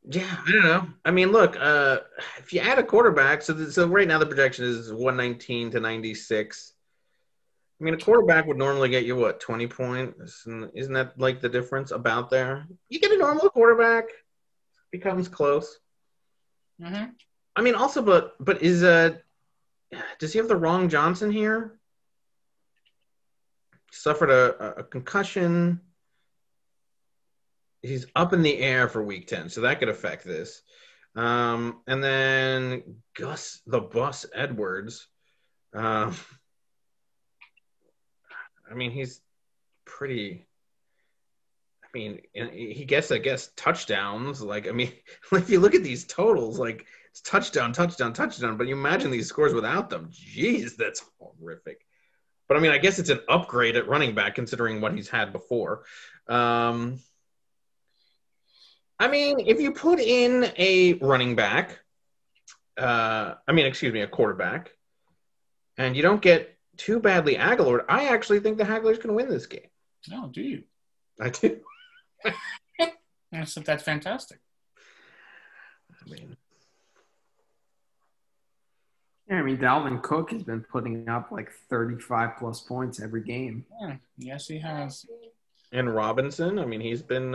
Yeah, I don't know. I mean, look, if you add a quarterback, so right now the projection is 119 to 96. I mean, a quarterback would normally get you, 20 points? Isn't that like the difference about there? You get a normal quarterback, becomes close. Mm-hmm. I mean, also, but does he have the wrong Johnson here? Suffered a concussion. He's up in the air for week 10, so that could affect this. And then Gus the Bus Edwards. I mean, he's pretty. I mean, he gets, I guess, touchdowns. Like, I mean, if you look at these totals, like it's touchdown. But you imagine these scores without them. Jeez, that's horrific. But I mean, I guess it's an upgrade at running back considering what he's had before. I mean, if you put in a running back, a quarterback, and you don't get too badly Aguilar, I actually think the Hagglers can win this game. Oh, do you? I do. That's fantastic. I mean, Yeah, I mean, Dalvin Cook has been putting up like 35-plus points every game. Yeah, yes, he has. And Robinson, I mean, he's been,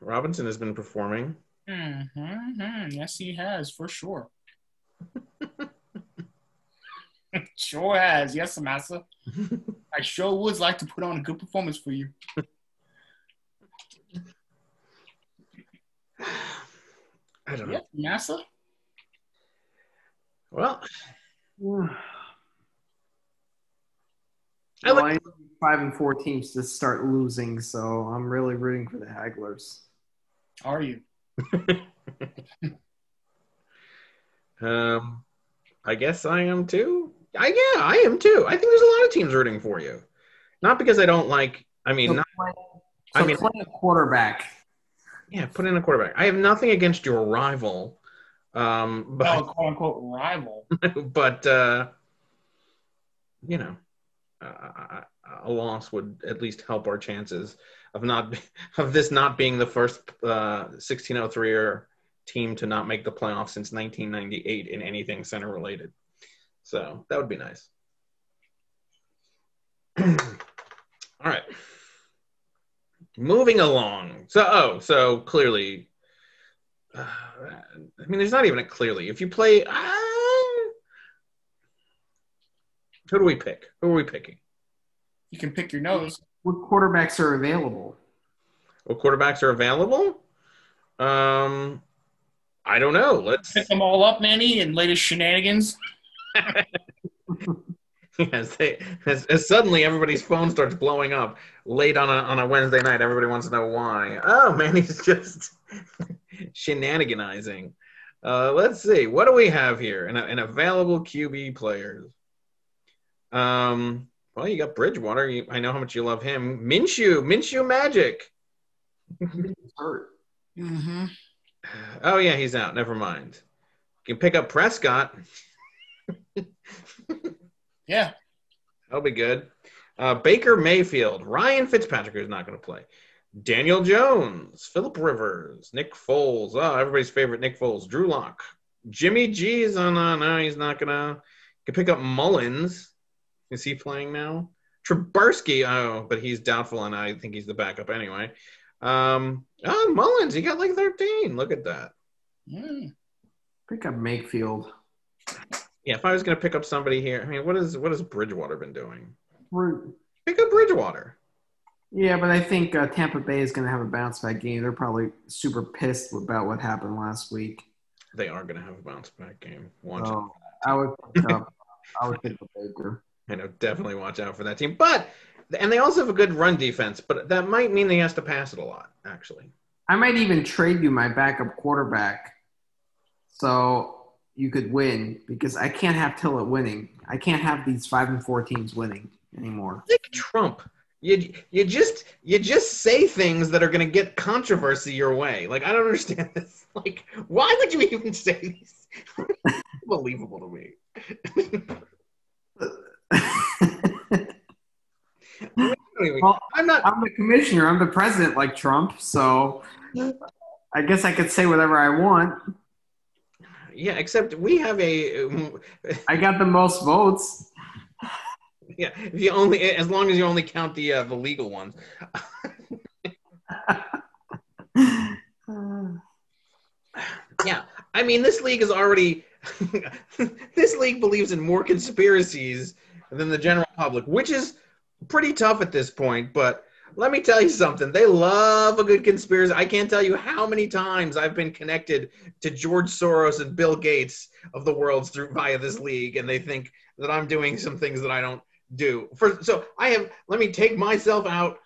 Robinson has been performing. Yes, he has, for sure. Sure has. Yes, Massa. I sure would like to put on a good performance for you. I don't know. Yes, Massa. Well, I need 5 and 4 teams to start losing, so I'm really rooting for the Hagglers. Are you? I guess I am too. I am too. I think there's a lot of teams rooting for you. Not because I don't like. I mean, play a quarterback. Yeah, put in a quarterback. I have nothing against your rival. But quote unquote rival. But a loss would at least help our chances of this not being the first 1603er team to not make the playoffs since 1998 in anything center related. So that would be nice. All right. Moving along. So clearly, I mean, there's not even a clearly. If you play, who do we pick? Who are we picking? You can pick your nose. What quarterbacks are available? What quarterbacks are available? I don't know. Let's pick them all up, Manny, and latest shenanigans. Yes, as suddenly everybody's phone starts blowing up late on a Wednesday night. Everybody wants to know why. Oh, man, he's just shenaniganizing. Let's see. What do we have here? An available QB players. Well, you got Bridgewater. I know how much you love him. Minshew Magic. Hurt. Mm-hmm. Oh, yeah, he's out. Never mind. You can pick up Prescott. Yeah. That'll be good. Baker Mayfield. Ryan Fitzpatrick, who's not going to play. Daniel Jones. Phillip Rivers. Nick Foles. Oh, everybody's favorite Nick Foles. Drew Lock. Jimmy G's on. No, he's not going to. You can pick up Mullins. Is he playing now? Trubisky. Oh, but he's doubtful, and I think he's the backup anyway. Mullins. He got like 13. Look at that. Pick up Mayfield. Yeah, if I was going to pick up somebody here, I mean, what has Bridgewater been doing? We're Pick up Bridgewater. Yeah, but I think Tampa Bay is going to have a bounce-back game. They're probably super pissed about what happened last week. They are going to have a bounce-back game. I would pick up Baker. I know, definitely watch out for that team. And they also have a good run defense, but that might mean he has to pass it a lot, actually. I might even trade you my backup quarterback so you could win, because I can't have Tillett winning. I can't have these 5 and 4 teams winning anymore. Like Trump. You just say things that are going to get controversy your way. Like, I don't understand this. Like, why would you even say these? Unbelievable to me. Well, I'm the commissioner. I'm the president, like Trump. So I guess I could say whatever I want. Yeah, except we have I got the most votes. Yeah, as long as you only count the legal ones. Yeah, I mean, this league is already. This league believes in more conspiracies than the general public, which is pretty tough at this point. But let me tell you something. They love a good conspiracy. I can't tell you how many times I've been connected to George Soros and Bill Gates of the world via this league, and they think that I'm doing some things that I don't do. Let me take myself out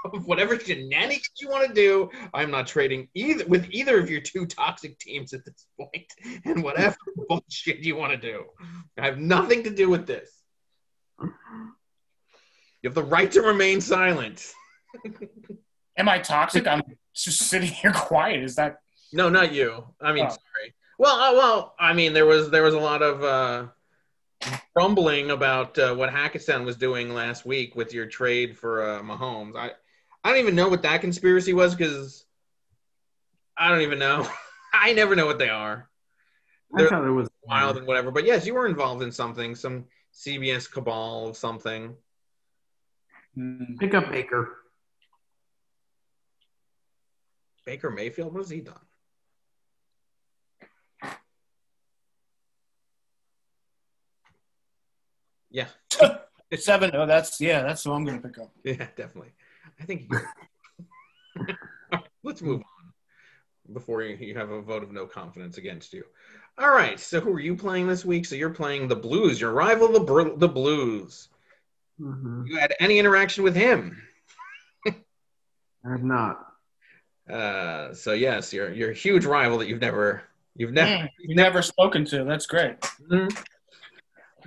of whatever shenanigans you want to do. I'm not trading with either of your two toxic teams at this point, and whatever bullshit you want to do. I have nothing to do with this. You have the right to remain silent. Am I toxic? I'm just sitting here quiet. Is that? No, not you. I mean, sorry. Well, I mean, there was a lot of grumbling about what Hackettstown was doing last week with your trade for Mahomes. I don't even know what that conspiracy was, because I don't even know. I never know what they are. I thought it was wild and whatever. But yes, you were involved in something, some CBS cabal of something. Pick up Baker. Baker Mayfield? What has he done? Yeah. 7. Oh, that's who I'm going to pick up. Yeah, definitely. I think let's move on before you have a vote of no confidence against you. All right, so who are you playing this week? So you're playing the Blues, your rival, the Blues. Mm-hmm. You had any interaction with him? I have not. So yes, you're a huge rival that you've never spoken to. That's great. Mm-hmm.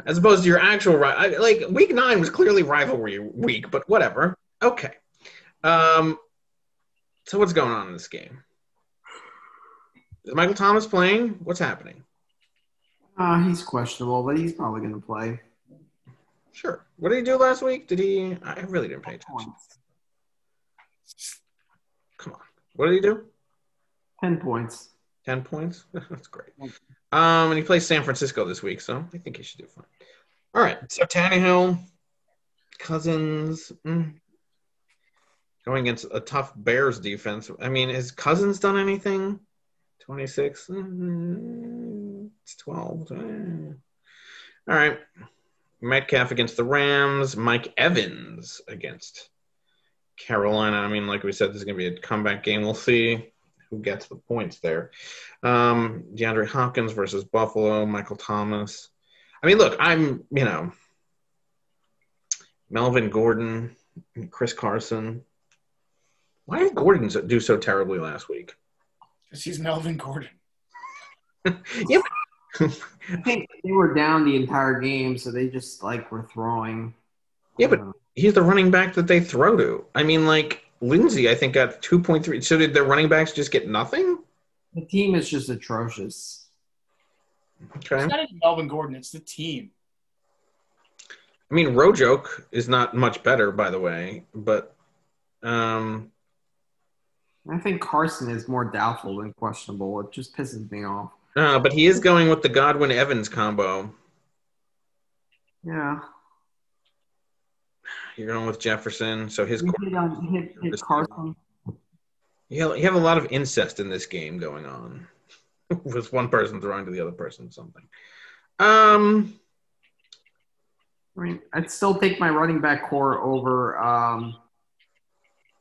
As opposed to your actual like week 9 was clearly rivalry week, but whatever. Okay. So what's going on in this game? Is Michael Thomas playing? What's happening? He's questionable, but he's probably going to play. Sure. What did he do last week? I really didn't pay attention. Come on. What did he do? 10 points. 10 points? That's great. And he plays San Francisco this week, so I think he should do fine. All right. So Tannehill, Cousins, going against a tough Bears defense. I mean, has Cousins done anything? 26? It's 12. All right. Metcalf against the Rams. Mike Evans against Carolina. I mean, like we said, this is going to be a comeback game. We'll see who gets the points there. DeAndre Hopkins versus Buffalo. Michael Thomas. I mean, look, Melvin Gordon, Chris Carson. Why did Gordon do so terribly last week? Because he's Melvin Gordon. Yeah. I think they were down the entire game, so they just were throwing. Yeah, but he's the running back that they throw to. I mean, Lindsey, I think, got 2.3. So did their running backs just get nothing? The team is just atrocious. Okay. It's not even Melvin Gordon. It's the team. I mean, Rojoke is not much better, by the way, but I think Carson is more doubtful than questionable. It just pisses me off. But he is going with the Godwin-Evans combo. Yeah. You're going with Jefferson, so his hit Carson. You have a lot of incest in this game going on. With one person throwing to the other person something. I mean, I'd still take my running back core over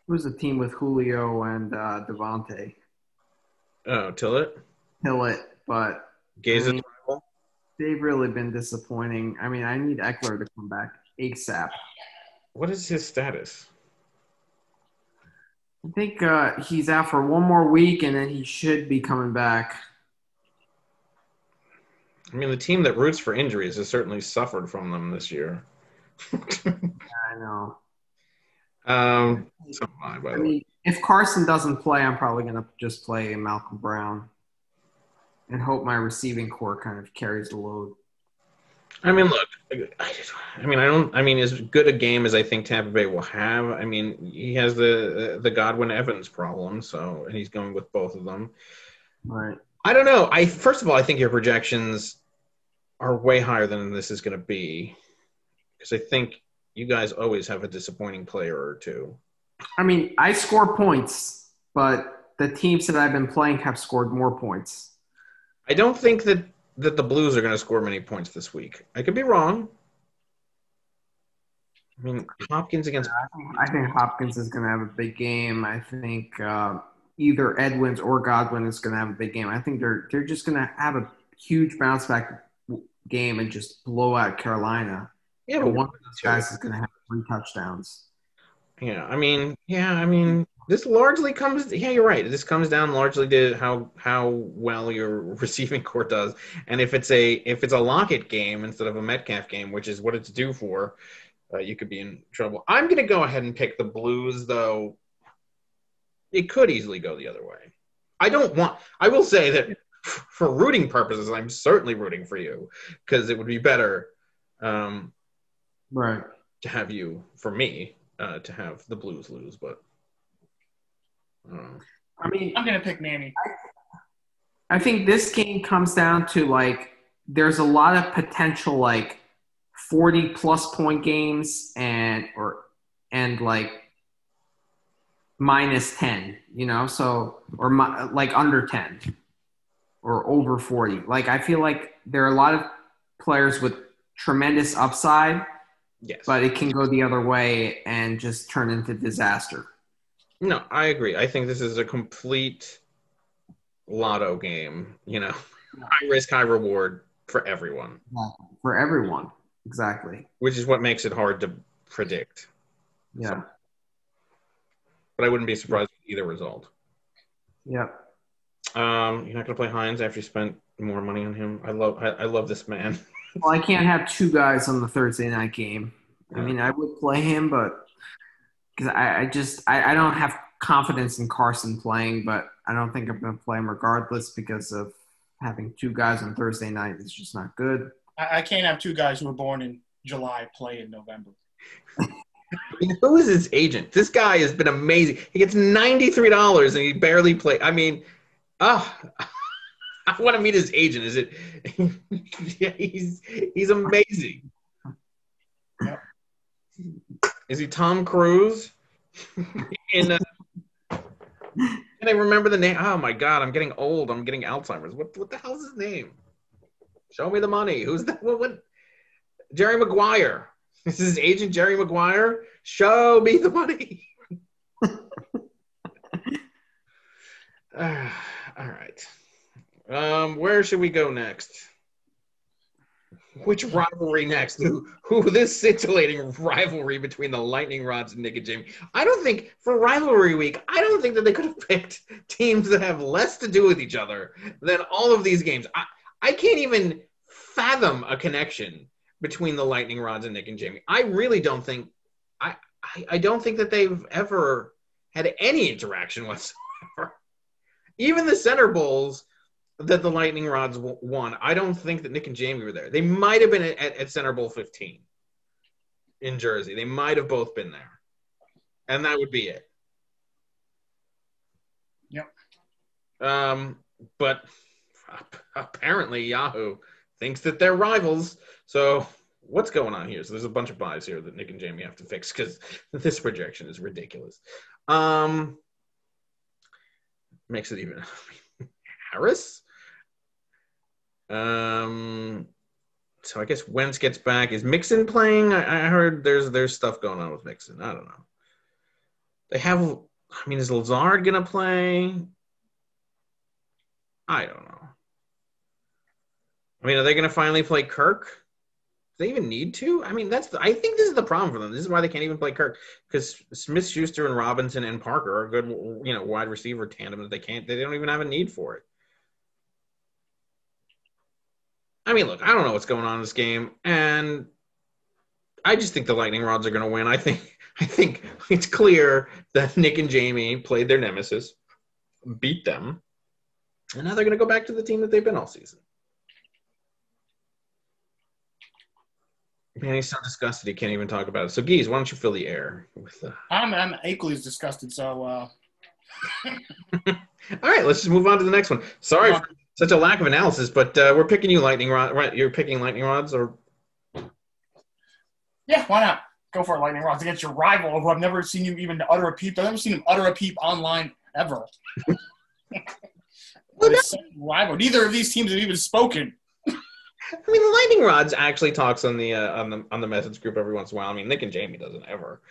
who's the team with Julio and Devontae? Oh, Tillett, but Gaze's rival? They've really been disappointing. I mean, I need Eckler to come back ASAP. What is his status? I think he's out for one more week, and then he should be coming back. I mean, the team that roots for injuries has certainly suffered from them this year. I know. So fine, by the way. If Carson doesn't play, I'm probably going to just play Malcolm Brown and hope my receiving core kind of carries the load. I mean, look. As good a game as I think Tampa Bay will have. I mean, he has the Godwin Evans problem, and he's going with both of them. Right. I don't know. First of all, I think your projections are way higher than this is going to be, because I think you guys always have a disappointing player or two. I mean, I score points, but the teams that I've been playing have scored more points. I don't think that the Blues are going to score many points this week. I could be wrong. I mean, Hopkins against... I think Hopkins is going to have a big game. I think either Edwins or Godwin is going to have a big game. I think they're just going to have a huge bounce back game and just blow out Carolina. Yeah, but one of those guys is going to have 3 touchdowns. Yeah, I mean, this largely comes. Yeah, you're right. This comes down largely to how well your receiving core does, and if it's a Lockett game instead of a Metcalf game, which is what it's due for, you could be in trouble. I'm going to go ahead and pick the Blues, though. It could easily go the other way. I will say that for rooting purposes, I'm certainly rooting for you, because it would be better, right, to have you, for me, to have the Blues lose, but. I mean, I'm going to pick Manny. I think this game comes down to, like, there's a lot of potential, like, 40-plus point games and like minus 10, so like under 10 or over 40. Like, I feel like there are a lot of players with tremendous upside, yes, but it can go the other way and just turn into disaster. No, I agree. I think this is a complete lotto game, high risk, high reward for everyone. For everyone, exactly. Which is what makes it hard to predict. Yeah. So, but I wouldn't be surprised with either result. Yep. You're not going to play Hines after you spent more money on him? I love this man. Well, I can't have two guys on the Thursday night game. I mean, I would play him, but because I don't have confidence in Carson playing, but I don't think I'm going to play him regardless because of having two guys on Thursday night. It's just not good. I can't have two guys who were born in July play in November. I mean, who is his agent? This guy has been amazing. He gets $93 and he barely played. I mean, I want to meet his agent. Is it? Yeah, he's amazing. Yep. Is he Tom Cruise? Can I remember the name? Oh my God, I'm getting old. I'm getting Alzheimer's. What the hell is his name? Show me the money. Who's that? What? Jerry Maguire. This is his agent, Jerry Maguire. Show me the money. All right. Where should we go next? Which rivalry next? Who this scintillating rivalry between the Lightning Rods and Nick and Jamie? I don't think, for rivalry week, I don't think that they could have picked teams that have less to do with each other than all of these games. I can't even fathom a connection between the Lightning Rods and Nick and Jamie. I really don't think I don't think that they've ever had any interaction whatsoever. Even the Center Bowls that the Lightning Rods won, I don't think that Nick and Jamie were there. They might have been at Center Bowl 15 in Jersey. They might have both been there. And that would be it. Yep. But apparently Yahoo thinks that they're rivals. So what's going on here? So there's a bunch of buys here that Nick and Jamie have to fix because this projection is ridiculous. Makes it even Harris. So I guess Wentz gets back. Is Mixon playing? I heard there's stuff going on with Mixon. I don't know. They have. I mean, is Lazard gonna play? I don't know. I mean, are they gonna finally play Kirk? Do they even need to? I mean, I think this is the problem for them. This is why they can't even play Kirk, because Smith-Schuster and Robinson and Parker are a good, wide receiver tandem that they don't even have a need for it. I mean, look, I don't know what's going on in this game, and I just think the Lightning Rods are going to win. I think it's clear that Nick and Jamie played their nemesis, beat them, and now they're going to go back to the team that they've been all season. Man, he's so disgusted he can't even talk about it. So, Geese, why don't you fill the air with? I'm equally as disgusted. So. All right, let's just move on to the next one. Sorry for such a lack of analysis, but we're picking you Lightning Rod. Right, you're picking Lightning Rods, or? Yeah, why not? Go for it, Lightning Rods against your rival, who I've never seen you even utter a peep. I've never seen him utter a peep online ever. Rival. Neither of these teams have even spoken. I mean, the Lightning Rods actually talks on the message group every once in a while. I mean, Nick and Jamie doesn't ever.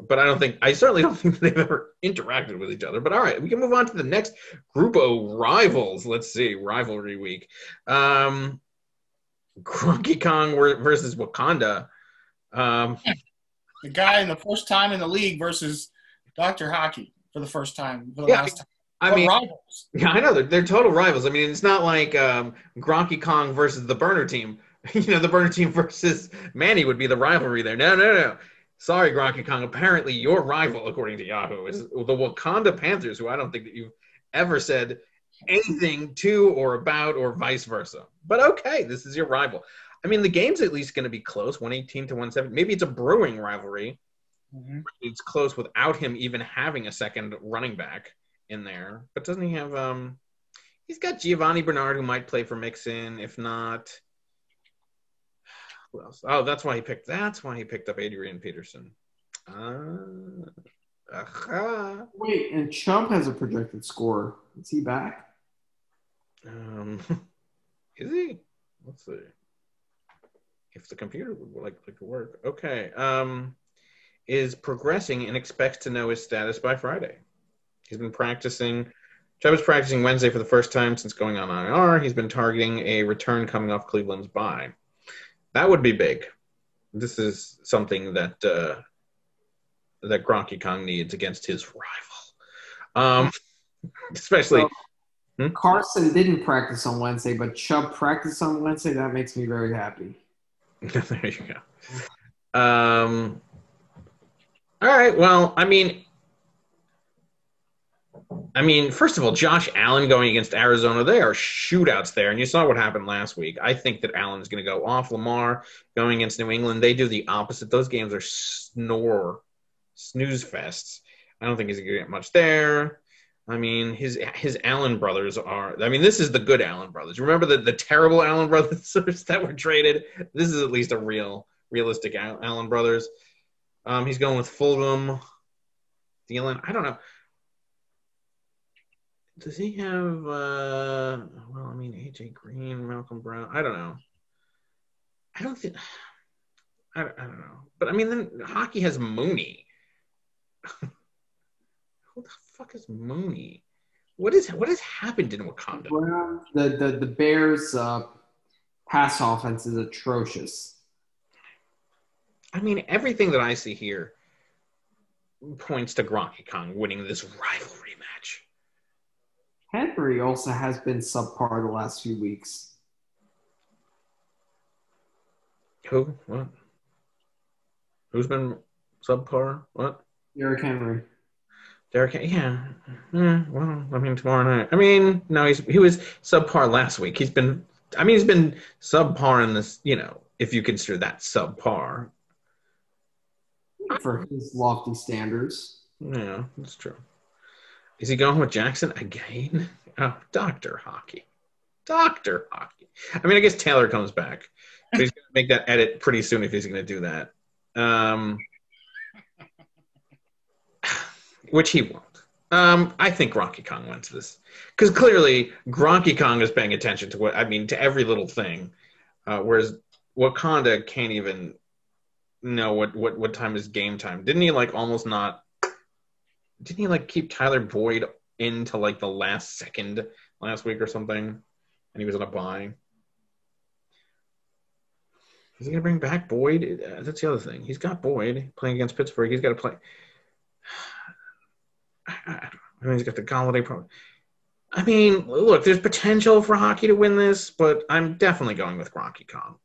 But I certainly don't think they've ever interacted with each other. But all right, we can move on to the next group of rivals. Let's see, rivalry week. Grunky Kong versus Wakanda. The guy in the first time in the league versus Dr. Hockey for the first time. For the last time. I mean, rivals. Yeah, I know they're total rivals. I mean, it's not like Gronky Kong versus the Burner team. The Burner team versus Manny would be the rivalry there. No. Sorry, Gronky Kong. Apparently, your rival, according to Yahoo, is the Wakanda Panthers, who I don't think that you've ever said anything to or about or vice versa. But okay, this is your rival. I mean, the game's at least going to be close, 118 to 117. Maybe it's a brewing rivalry. Mm-hmm. It's close without him even having a second running back in there. But doesn't he have He's got Giovanni Bernard, who might play for Mixon. If not, who else? Oh, that's why he picked up Adrian Peterson. Wait, and Chubb has a projected score. Is he back? Is he? Let's see. If the computer would like to work. Okay. Is progressing and expects to know his status by Friday. He's been practicing. Chubb is practicing Wednesday for the first time since going on IR. He's been targeting a return coming off Cleveland's bye. That would be big. This is something that that Gronky Kong needs against his rival. Especially Carson didn't practice on Wednesday, but Chubb practiced on Wednesday. That makes me very happy. There you go. All right. Well, I mean, first of all, Josh Allen going against Arizona, they are shootouts there, and you saw what happened last week. I think that Allen's going to go off. Lamar going against New England, they do the opposite. Those games are snooze fests. I don't think he's going to get much there. I mean, his Allen brothers are – I mean, this is the good Allen brothers. Remember the terrible Allen brothers that were traded? This is at least a realistic Allen brothers. He's going with Fulgham, Thielen. I don't know. Does he have AJ Green, Malcolm Brown? I don't know. I don't know. But, I mean, then hockey has Mooney. Who the fuck is Mooney? What has happened in Wakanda? The Bears' pass offense is atrocious. I mean, everything that I see here points to Gronky Kong winning this rivalry match. Henry also has been subpar the last few weeks. Who? What? Who's been subpar? What? Derrick Henry. Yeah. Well, I mean, tomorrow night. I mean, no, he was subpar last week. He's been subpar in this, if you consider that subpar. For his lofty standards. Yeah, that's true. Is he going with Jackson again? Oh, Dr. Hockey. I mean, I guess Taylor comes back. So he's going to make that edit pretty soon if he's going to do that. Which he won't. I think Gronky Kong wins this. Because clearly, Gronky Kong is paying attention to every little thing. Whereas Wakanda can't even know what time is game time. Didn't he keep Tyler Boyd into the last second last week or something? And he was on a bye. Is he going to bring back Boyd? That's the other thing. He's got Boyd playing against Pittsburgh. He's got to play. I mean, he's got the Galladay problem. I mean, look, there's potential for hockey to win this, but I'm definitely going with Gronky Kong.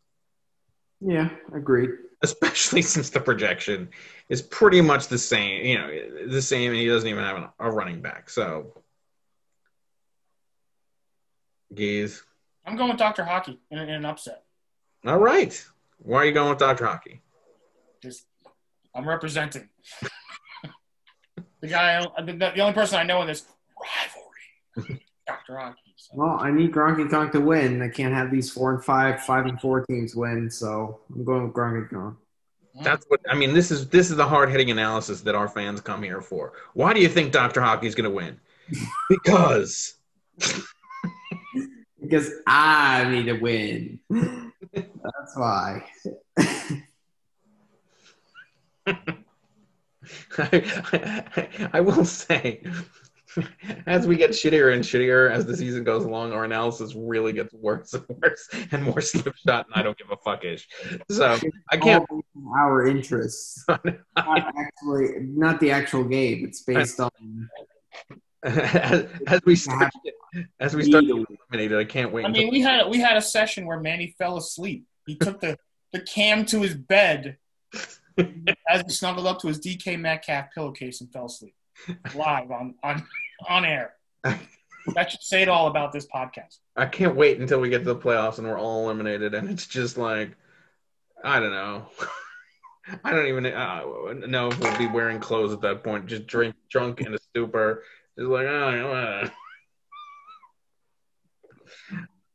Yeah, agreed. Especially since the projection is pretty much the same, and he doesn't even have a running back. So, Geez. I'm going with Dr. Hockey in an upset. All right. Why are you going with Dr. Hockey? I'm representing. The only person I know in this rivalry, Dr. Hockey. So. Well, I need Gronky Kong to win. I can't have these 4-5, 5-4 teams win, so I'm going with Gronky Kong. That's what I mean. This is the hard-hitting analysis that our fans come here for. Why do you think Dr. Hockey is going to win? Because I need to win. That's why. I will say, as we get shittier and shittier as the season goes along, our analysis really gets worse and worse and more slipshot, and I don't give a fuckish. So I can't. Our interests, not the actual game. It's based on. As we start to eliminate it, I can't wait. I mean, we had a session where Manny fell asleep. He took the cam to his bed as he snuggled up to his DK Metcalf pillowcase and fell asleep live on air. That should say it all about this podcast. I can't wait until we get to the playoffs and we're all eliminated, and it's just like, I don't know. I don't even know if we'll be wearing clothes at that point. Just drunk in a stupor. Just like,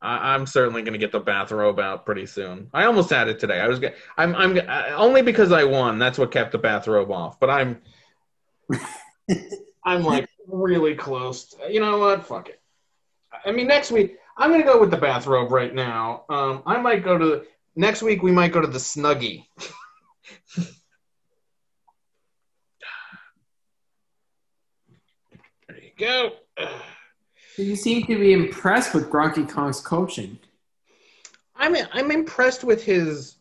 I'm certainly going to get the bathrobe out pretty soon. I almost had it today. I'm only because I won. That's what kept the bathrobe off. But I'm like really close. You know what? Fuck it. I mean, next week I'm going to go with the bathrobe right now. I might go to next week. We might go to the Snuggie. There you go. You seem to be impressed with Gronky Kong's coaching. I'm impressed with his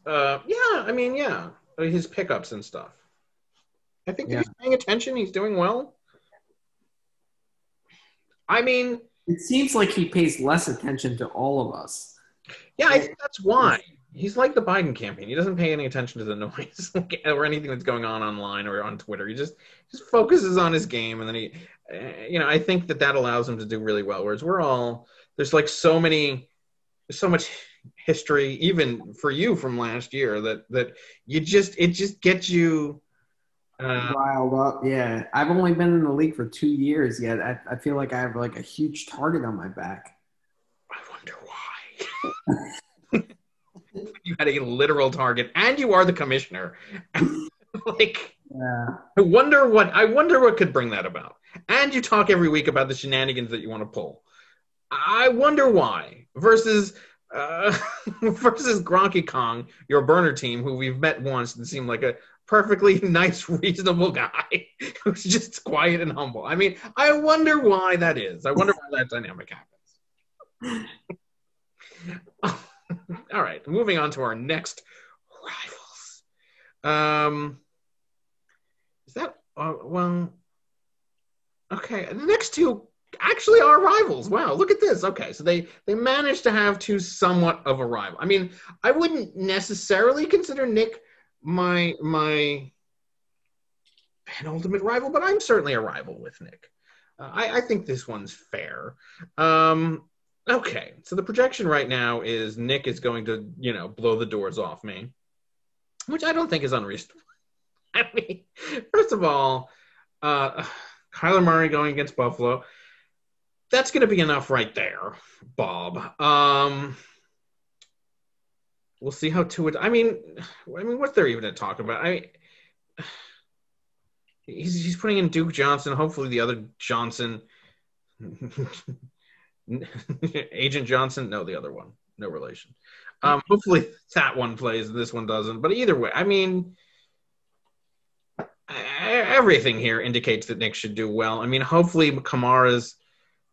his pickups and stuff. I think if he's paying attention, he's doing well. I mean, it seems like he pays less attention to all of us. Yeah, I think that's why. He's like the Biden campaign. He doesn't pay any attention to the noise or anything that's going on online or on Twitter. He just focuses on his game, and then he, I think that allows him to do really well. Whereas there's like so much history, even for you from last year, that it just gets you riled up. Yeah, I've only been in the league for 2 years yet. I feel like I have like a huge target on my back. I wonder why. You had a literal target, and you are the commissioner. I wonder what could bring that about. And you talk every week about the shenanigans that you want to pull. I wonder why. Versus Gronky Kong, your burner team, who we've met once and seemed like a perfectly nice, reasonable guy who's just quiet and humble. I mean, I wonder why that is. I wonder why that dynamic happens. All right, moving on to our next rivals. Is that okay? The next two actually are rivals. Wow, look at this. Okay, so they managed to have two somewhat of a rival. I mean, I wouldn't necessarily consider Nick my penultimate rival, but I'm certainly a rival with Nick. I think this one's fair. Okay, so the projection right now is Nick is going to, blow the doors off me, which I don't think is unreasonable. I mean, first of all, Kyler Murray going against Buffalo, that's going to be enough right there, Bob. We'll see how I mean, what's there even to talk about? He's putting in Duke Johnson, hopefully the other Johnson. Agent Johnson? No, the other one. No relation. Hopefully that one plays and this one doesn't. But either way, I mean, everything here indicates that Nick should do well. I mean, hopefully Kamara's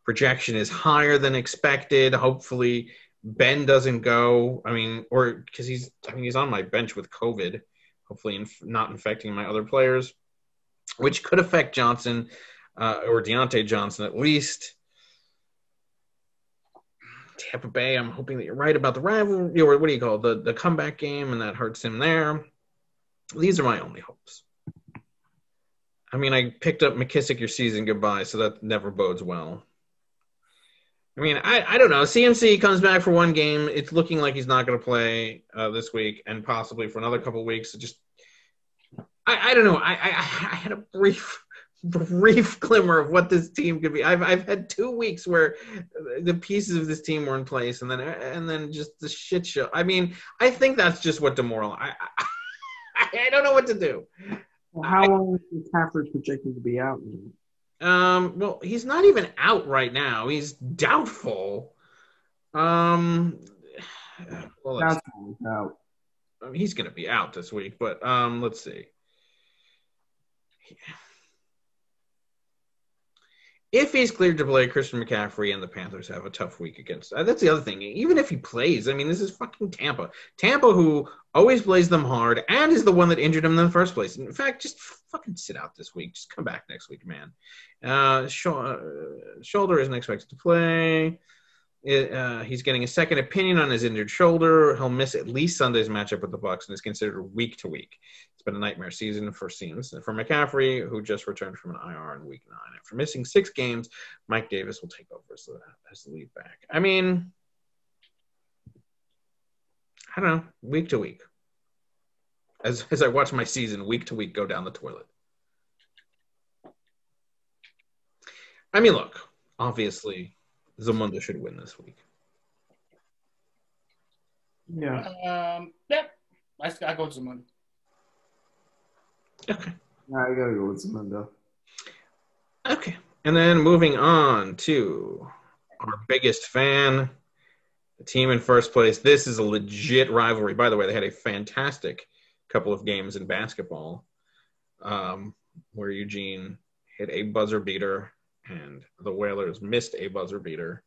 projection is higher than expected. Hopefully Ben doesn't go. I mean, or because he's on my bench with COVID. Hopefully not infecting my other players, which could affect Johnson or Deontay Johnson at least. Tampa Bay, I'm hoping that you're right about the rivalry, or what do you call it, the comeback game, and that hurts him there. These are my only hopes. I mean, I picked up McKissick your season goodbye, so that never bodes well. I mean, I don't know. CMC comes back for one game. It's looking like he's not going to play this week and possibly for another couple of weeks. So I don't know. I had a brief glimmer of what this team could be. I've had 2 weeks where the pieces of this team were in place, and then just the shit show. I mean, I think that's just what demoralized. I don't know what to do. Well, how long is McCaffrey projected to be out? Well, he's not even out right now. He's doubtful. Well, out. He's going to be out this week, but let's see. If he's cleared to play, Christian McCaffrey and the Panthers have a tough week against. That's the other thing. Even if he plays, I mean, this is fucking Tampa. Tampa, who always plays them hard and is the one that injured him in the first place. In fact, just fucking sit out this week. Just come back next week, man. Shoulder isn't expected to play. He's getting a second opinion on his injured shoulder. He'll miss at least Sunday's matchup with the Bucs and is considered week to week. It's been a nightmare season for McCaffrey, who just returned from an IR in week 9. After missing 6 games, Mike Davis will take over as the lead back. I mean, I don't know, week to week. As I watch my season week to week go down the toilet. I mean, look, obviously, Zamunda should win this week. Yeah. I go with Zamunda. Okay. I gotta go with Zamunda. Okay. And then moving on to our biggest fan, the team in first place. This is a legit rivalry. By the way, they had a fantastic couple of games in basketball where Eugene hit a buzzer beater and the Whalers missed a buzzer beater.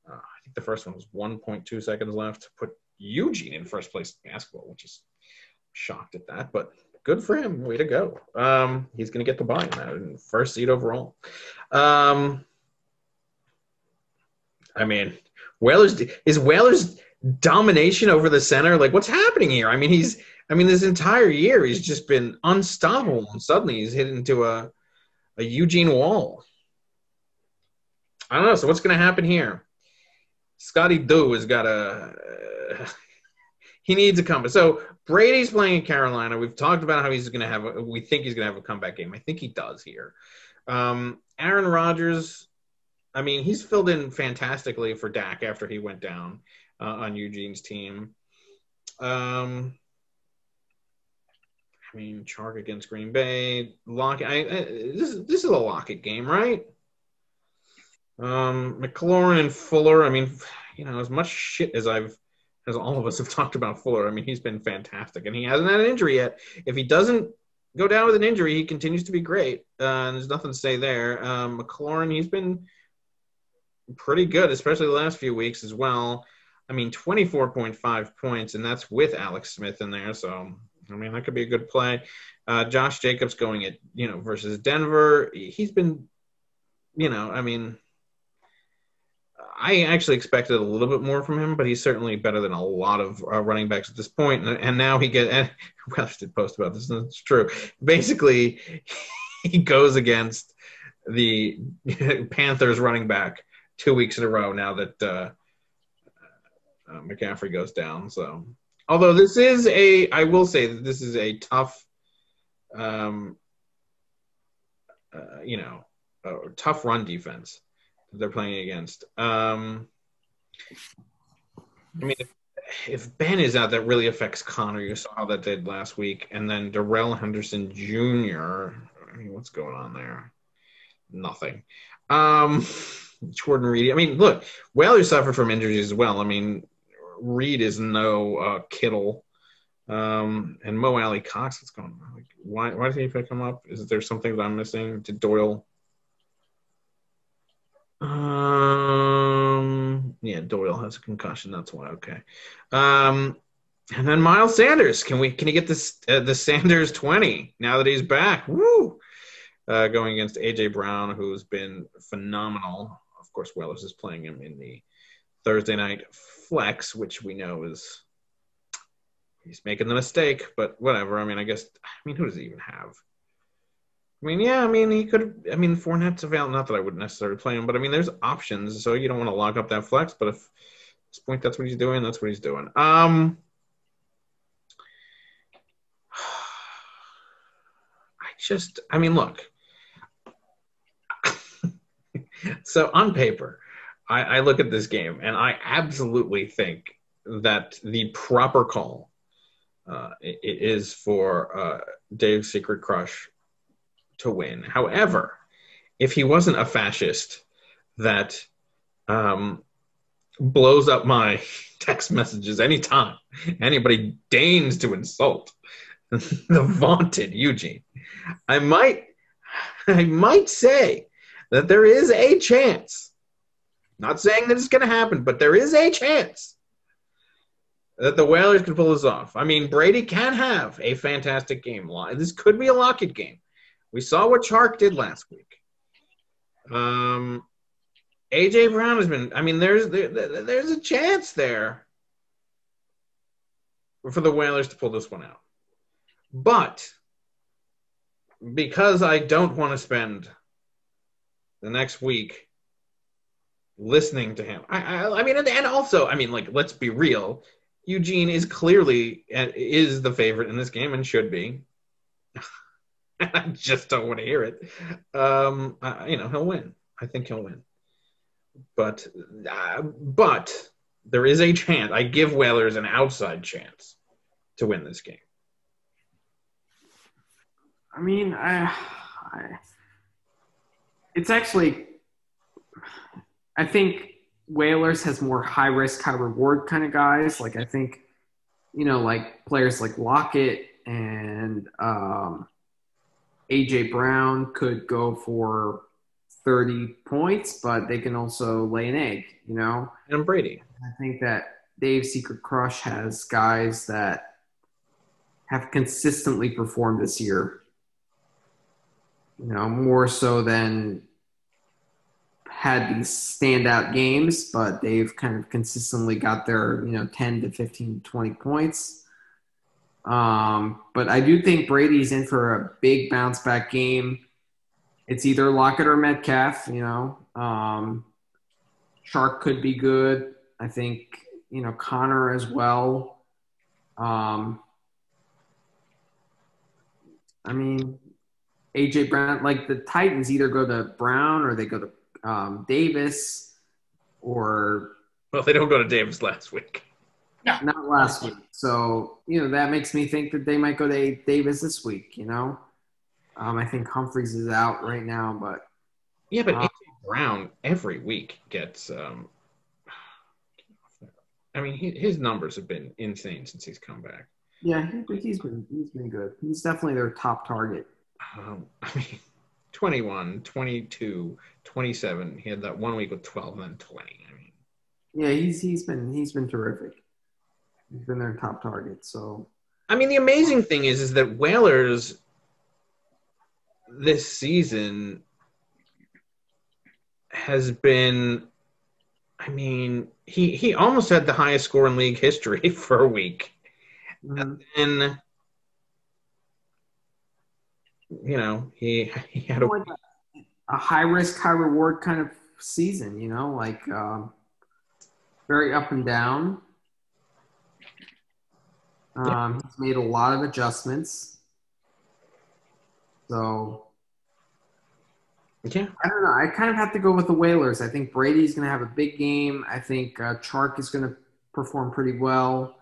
I think the first one was 1.2 seconds left to put Eugene in first place in basketball, which is shocked at that, but good for him. Way to go. He's going to get the bye now, first seed overall. I mean, Whalers' domination over the center, like what's happening here? I mean, this entire year he's just been unstoppable, and suddenly he's hit into a Eugene wall. I don't know. So what's going to happen here? Scotty Doo has got he needs a comeback. So Brady's playing in Carolina. We've talked about how we think he's going to have a comeback game. I think he does here. Aaron Rodgers, I mean, he's filled in fantastically for Dak after he went down on Eugene's team. I mean, Chark against Green Bay. This is a Lockett game, right? McLaurin and Fuller. I mean, as much shit as all of us have talked about Fuller, I mean, he's been fantastic, and he hasn't had an injury yet. If he doesn't go down with an injury, he continues to be great, and there's nothing to say there. McLaurin, he's been pretty good, especially the last few weeks as well. I mean, 24.5 points, and that's with Alex Smith in there, so I mean, that could be a good play. Josh Jacobs going at, versus Denver. He's been, I mean, I actually expected a little bit more from him, but he's certainly better than a lot of running backs at this point. And now he and Welsh did post about this, and it's true. Basically, he goes against the Panthers running back 2 weeks in a row now that McCaffrey goes down. So, although I will say that this is a tough, tough run defense they're playing against. I mean, if Ben is out, that really affects Connor. You saw how that did last week. And then Darrell Henderson Jr. I mean, what's going on there? Nothing. Jordan Reed. I mean, look, Whaley suffered from injuries as well. I mean, Reed is no Kittle. And Mo Alley Cox, what's going on? Like, why did he pick him up? Is there something that I'm missing? Did Doyle? Yeah, Doyle has a concussion. That's why. Okay. And then Miles Sanders. Can he get this the Sanders 20 now that he's back? Woo! Going against AJ Brown, who's been phenomenal. Of course, Wells is playing him in the Thursday night flex, which we know he's making the mistake, but whatever. I mean, who does he even have? I mean, yeah, I mean, he could. I mean, Fournette's available. Not that I wouldn't necessarily play him, but I mean, there's options, so you don't want to lock up that flex. But if at this point that's what he's doing, that's what he's doing. Look. So on paper, I look at this game and I absolutely think that the proper call it is for Dave's Secret Crush to win. However, if he wasn't a fascist that blows up my text messages anytime anybody deigns to insult the vaunted Eugene, I might say that there is a chance, not saying that it's going to happen, but there is a chance that the Whalers can pull this off. I mean, Brady can have a fantastic game. This could be a Lockett game. We saw what Chark did last week. AJ Brown has been. I mean, there's a chance there for the Whalers to pull this one out. But because I don't want to spend the next week listening to him, I mean, and also, I mean, like, let's be real. Eugene is clearly is the favorite in this game and should be. I just don't want to hear it. He'll win. I think he'll win. But there is a chance. I give Whalers an outside chance to win this game. I mean, it's actually, I think Whalers has more high risk, high reward kind of guys. Like I think, like players like Lockett and AJ Brown could go for 30 points, but they can also lay an egg, And Brady. I think that Dave's Secret Crush has guys that have consistently performed this year, more so than had these standout games, but they've kind of consistently got their, 10 to 15, 20 points. But I do think Brady's in for a big bounce back game. It's either Lockett or Metcalf, Shark could be good. I think, Connor as well. I mean, AJ Brown, like the Titans either go to Brown or they go to Davis or. Well, they don't go to Davis last week. No. Not last week. So, that makes me think that they might go to Davis this week, I think Humphreys is out right now, but. Yeah, but AJ Brown every week gets. His numbers have been insane since he's come back. Yeah, he's been good. He's definitely their top target. 21, 22, 27. He had that 1 week with 12 and then 20. Yeah, he's been terrific. He's been their top target. So the amazing thing is that Whalers this season has been. He almost had the highest score in league history for a week, and then he had a high risk, high reward kind of season. Very up and down. He's made a lot of adjustments. So, yeah. I don't know. I kind of have to go with the Whalers. I think Brady's going to have a big game. I think Chark is going to perform pretty well.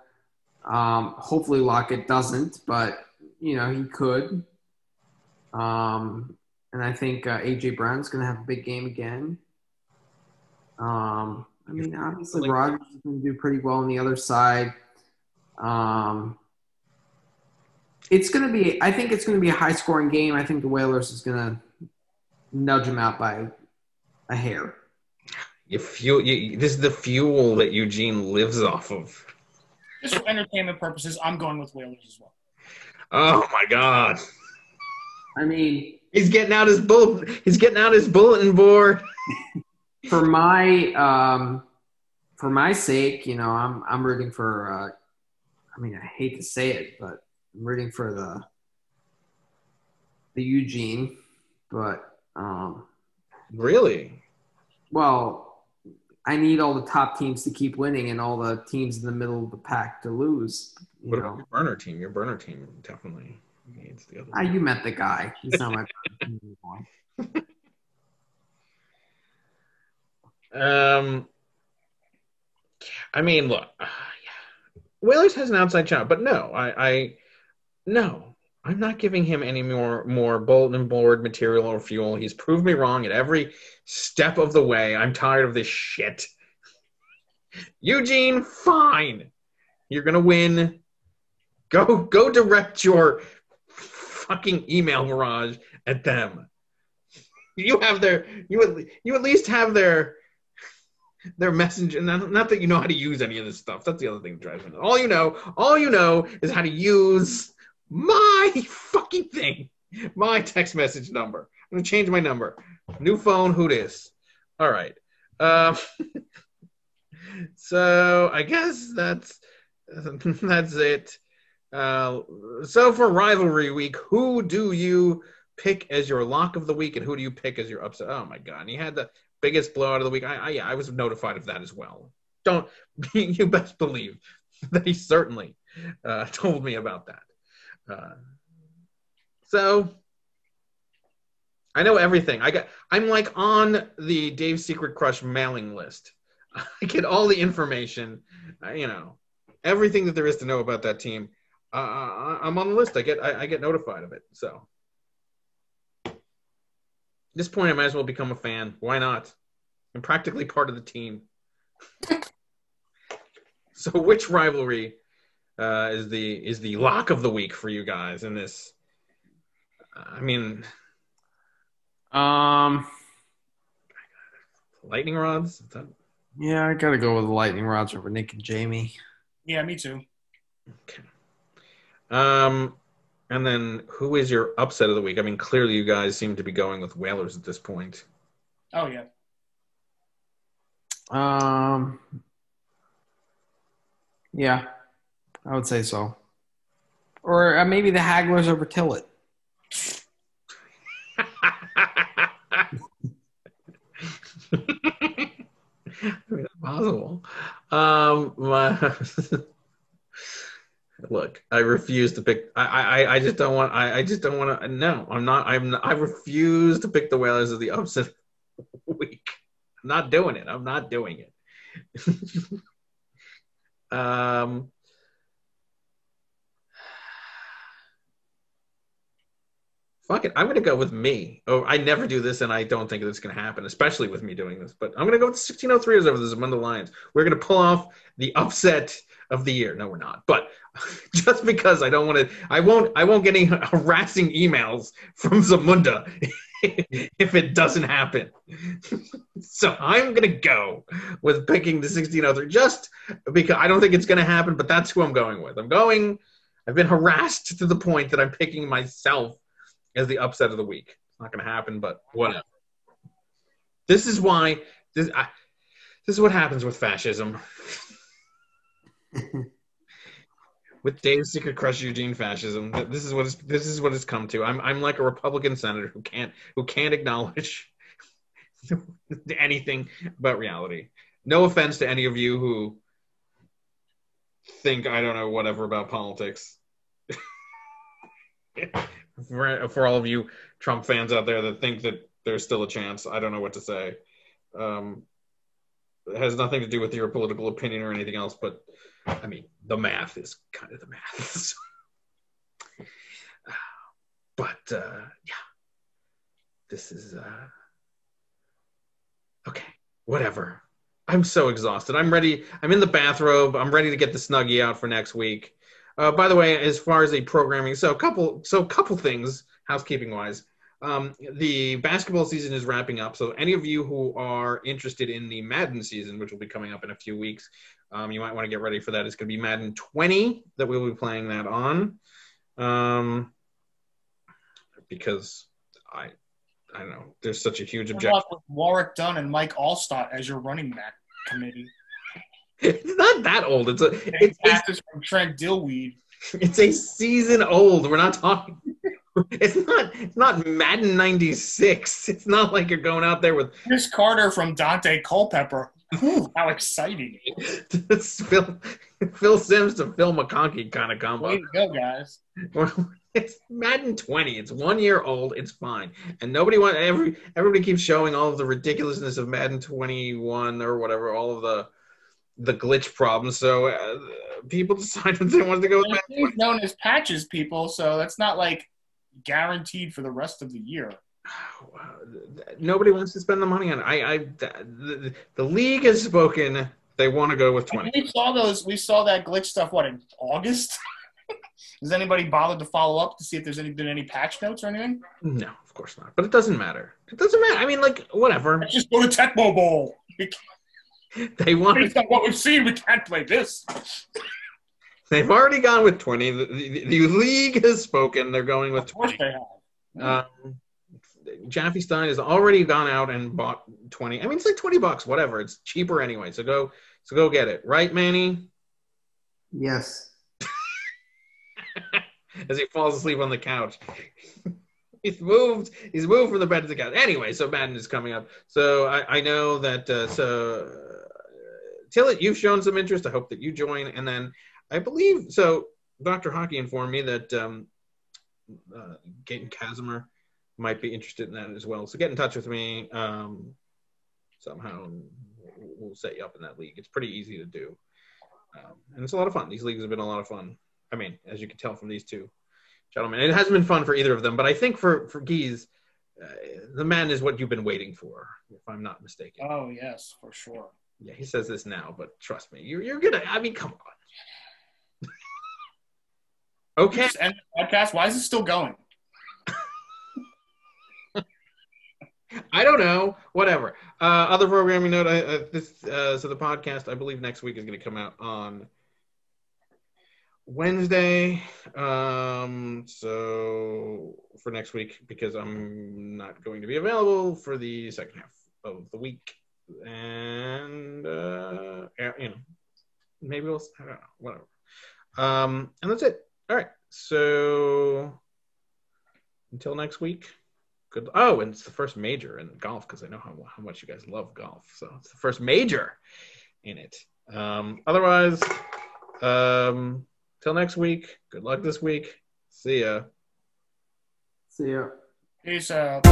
Hopefully Lockett doesn't, but, he could. And I think A.J. Brown's going to have a big game again. Obviously Rodgers is going to do pretty well on the other side. I think it's going to be a high-scoring game. I think the Whalers is going to nudge him out by a hair. This is the fuel that Eugene lives off of. Just for entertainment purposes, I'm going with Whalers as well. Oh my God! He's getting out his bulletin board. For my sake, I'm rooting for. I hate to say it, but I'm rooting for the Eugene, but. Really? Well, I need all the top teams to keep winning and all the teams in the middle of the pack to lose. What about your burner team? Your burner team definitely needs the other. You met the guy. He's not my burner team anymore. Look, Whalers has an outside shot, but no, I'm not giving him any more bulletin board material or fuel. He's proved me wrong at every step of the way. I'm tired of this shit. Eugene, fine. You're going to win. Go direct your fucking email barrage at them. You at least have their messenger. Not that you know how to use any of this stuff. That's the other thing that drives me nuts. All you know is how to use my fucking thing. My text message number. I'm going to change my number. New phone, who dis? All right. So I guess that's it. So for Rivalry Week, who do you pick as your lock of the week and who do you pick as your upset? Oh, my God. And he had the biggest blowout of the week. I was notified of that as well. You best believe that he certainly told me about that. So I know everything. I'm like on the Dave's Secret Crush mailing list. I get all the information, everything that there is to know about that team. I'm on the list. I get notified of it. So at this point, I might as well become a fan. Why not? I'm practically part of the team. So, which rivalry is the lock of the week for you guys in this? I mean, lightning rods. Yeah, I gotta go with the lightning rods over Nick and Jamie. Yeah, me too. Okay. And then who is your upset of the week? I mean, clearly you guys seem to be going with Whalers at this point. Oh yeah. Yeah, I would say so. Or maybe the Hagglers over Tillett. I mean, it's possible. Look, I refuse to pick. I just don't want. I just don't want to. No, I'm not. I refuse to pick the Whalers as the upset week. I'm not doing it. I'm not doing it. Fuck it. I'm going to go with me. Oh, I never do this, and I don't think it's going to happen, especially with me doing this. But I'm going to go with the 1603ers over the Zamunda Lions. We're going to pull off the upset of the year. No, we're not. But just because I don't want to, I won't get any harassing emails from Zamunda if it doesn't happen. So I'm going to go with picking the 1603 just because I don't think it's going to happen, but that's who I'm going with. I've been harassed to the point that I'm picking myself as the upset of the week. It's not going to happen, but whatever. This is why this is what happens with fascism. With Dave's Secret Crush Eugene fascism. This is what it's come to. I'm like a Republican senator who can't acknowledge anything about reality. No offense to any of you who think I don't know whatever about politics. For all of you Trump fans out there that think that there's still a chance, I don't know what to say. It has nothing to do with your political opinion or anything else, but I mean, the math is kind of the math. But yeah, this is okay. Whatever. I'm so exhausted. I'm ready. I'm in the bathrobe. I'm ready to get the Snuggie out for next week. By the way, as far as the programming, so a couple things housekeeping wise. The basketball season is wrapping up, so any of you who are interested in the Madden season, which will be coming up in a few weeks, you might want to get ready for that. It's going to be Madden 20 that we'll be playing that on, because I don't know, there's such a huge objection. With Warwick Dunn and Mike Allstott as your running back committee. It's not that old. It's from Trent Dillweed. It's a season old. We're not talking. It's not Madden 96. It's not like you're going out there with Chris Carter from Dante Culpepper. Ooh, how exciting! It's Phil Simms to Phil McConkey kind of combo. Way to go, guys! Well, it's Madden 20. It's 1 year old. It's fine, and everybody keeps showing all of the ridiculousness of Madden 21 or whatever, all of the glitch problems. So people decided they wanted to go with Madden 20. It's known as patches, people. So that's not like guaranteed for the rest of the year. Nobody wants to spend the money on it. The league has spoken. They want to go with 20. We saw that glitch stuff. What, in August? Has anybody bothered to follow up to see if there's been any patch notes or anything? No, of course not. But it doesn't matter. It doesn't matter. I mean, like, whatever. Let's just go to Tecmo Bowl. They want. Based on what we've seen, we can't play this. They've already gone with 20. The league has spoken. They're going with 20. Of course they have. Jaffe Stein has already gone out and bought 20. I mean, it's like $20, whatever. It's cheaper anyway. So go get it. Right, Manny? Yes. As he falls asleep on the couch. He's moved from the bed to the couch. Anyway, so Madden is coming up. So I know that Tillett, you've shown some interest. I hope that you join. And then I believe Dr. Hockey informed me that Gaten Casimir might be interested in that as well. So get in touch with me somehow. we'll set you up in that league. It's pretty easy to do. And it's a lot of fun. These leagues have been a lot of fun. I mean, as you can tell from these two gentlemen. It hasn't been fun for either of them, but I think for Gies, the man is what you've been waiting for, if I'm not mistaken. Oh, yes, for sure. Yeah, he says this now, but trust me, you're gonna. I mean, come on. Okay. Just end the podcast. Why is it still going? I don't know. Whatever. Other programming note. So the podcast, I believe, next week is going to come out on Wednesday. So for next week, because I'm not going to be available for the second half of the week, and maybe we'll. I don't know. Whatever. And that's it. All right. So until next week. Good. Oh, and it's the first major in golf because I know how much you guys love golf. So it's the first major in it. Otherwise, till next week. Good luck this week. See ya. See ya. Peace out.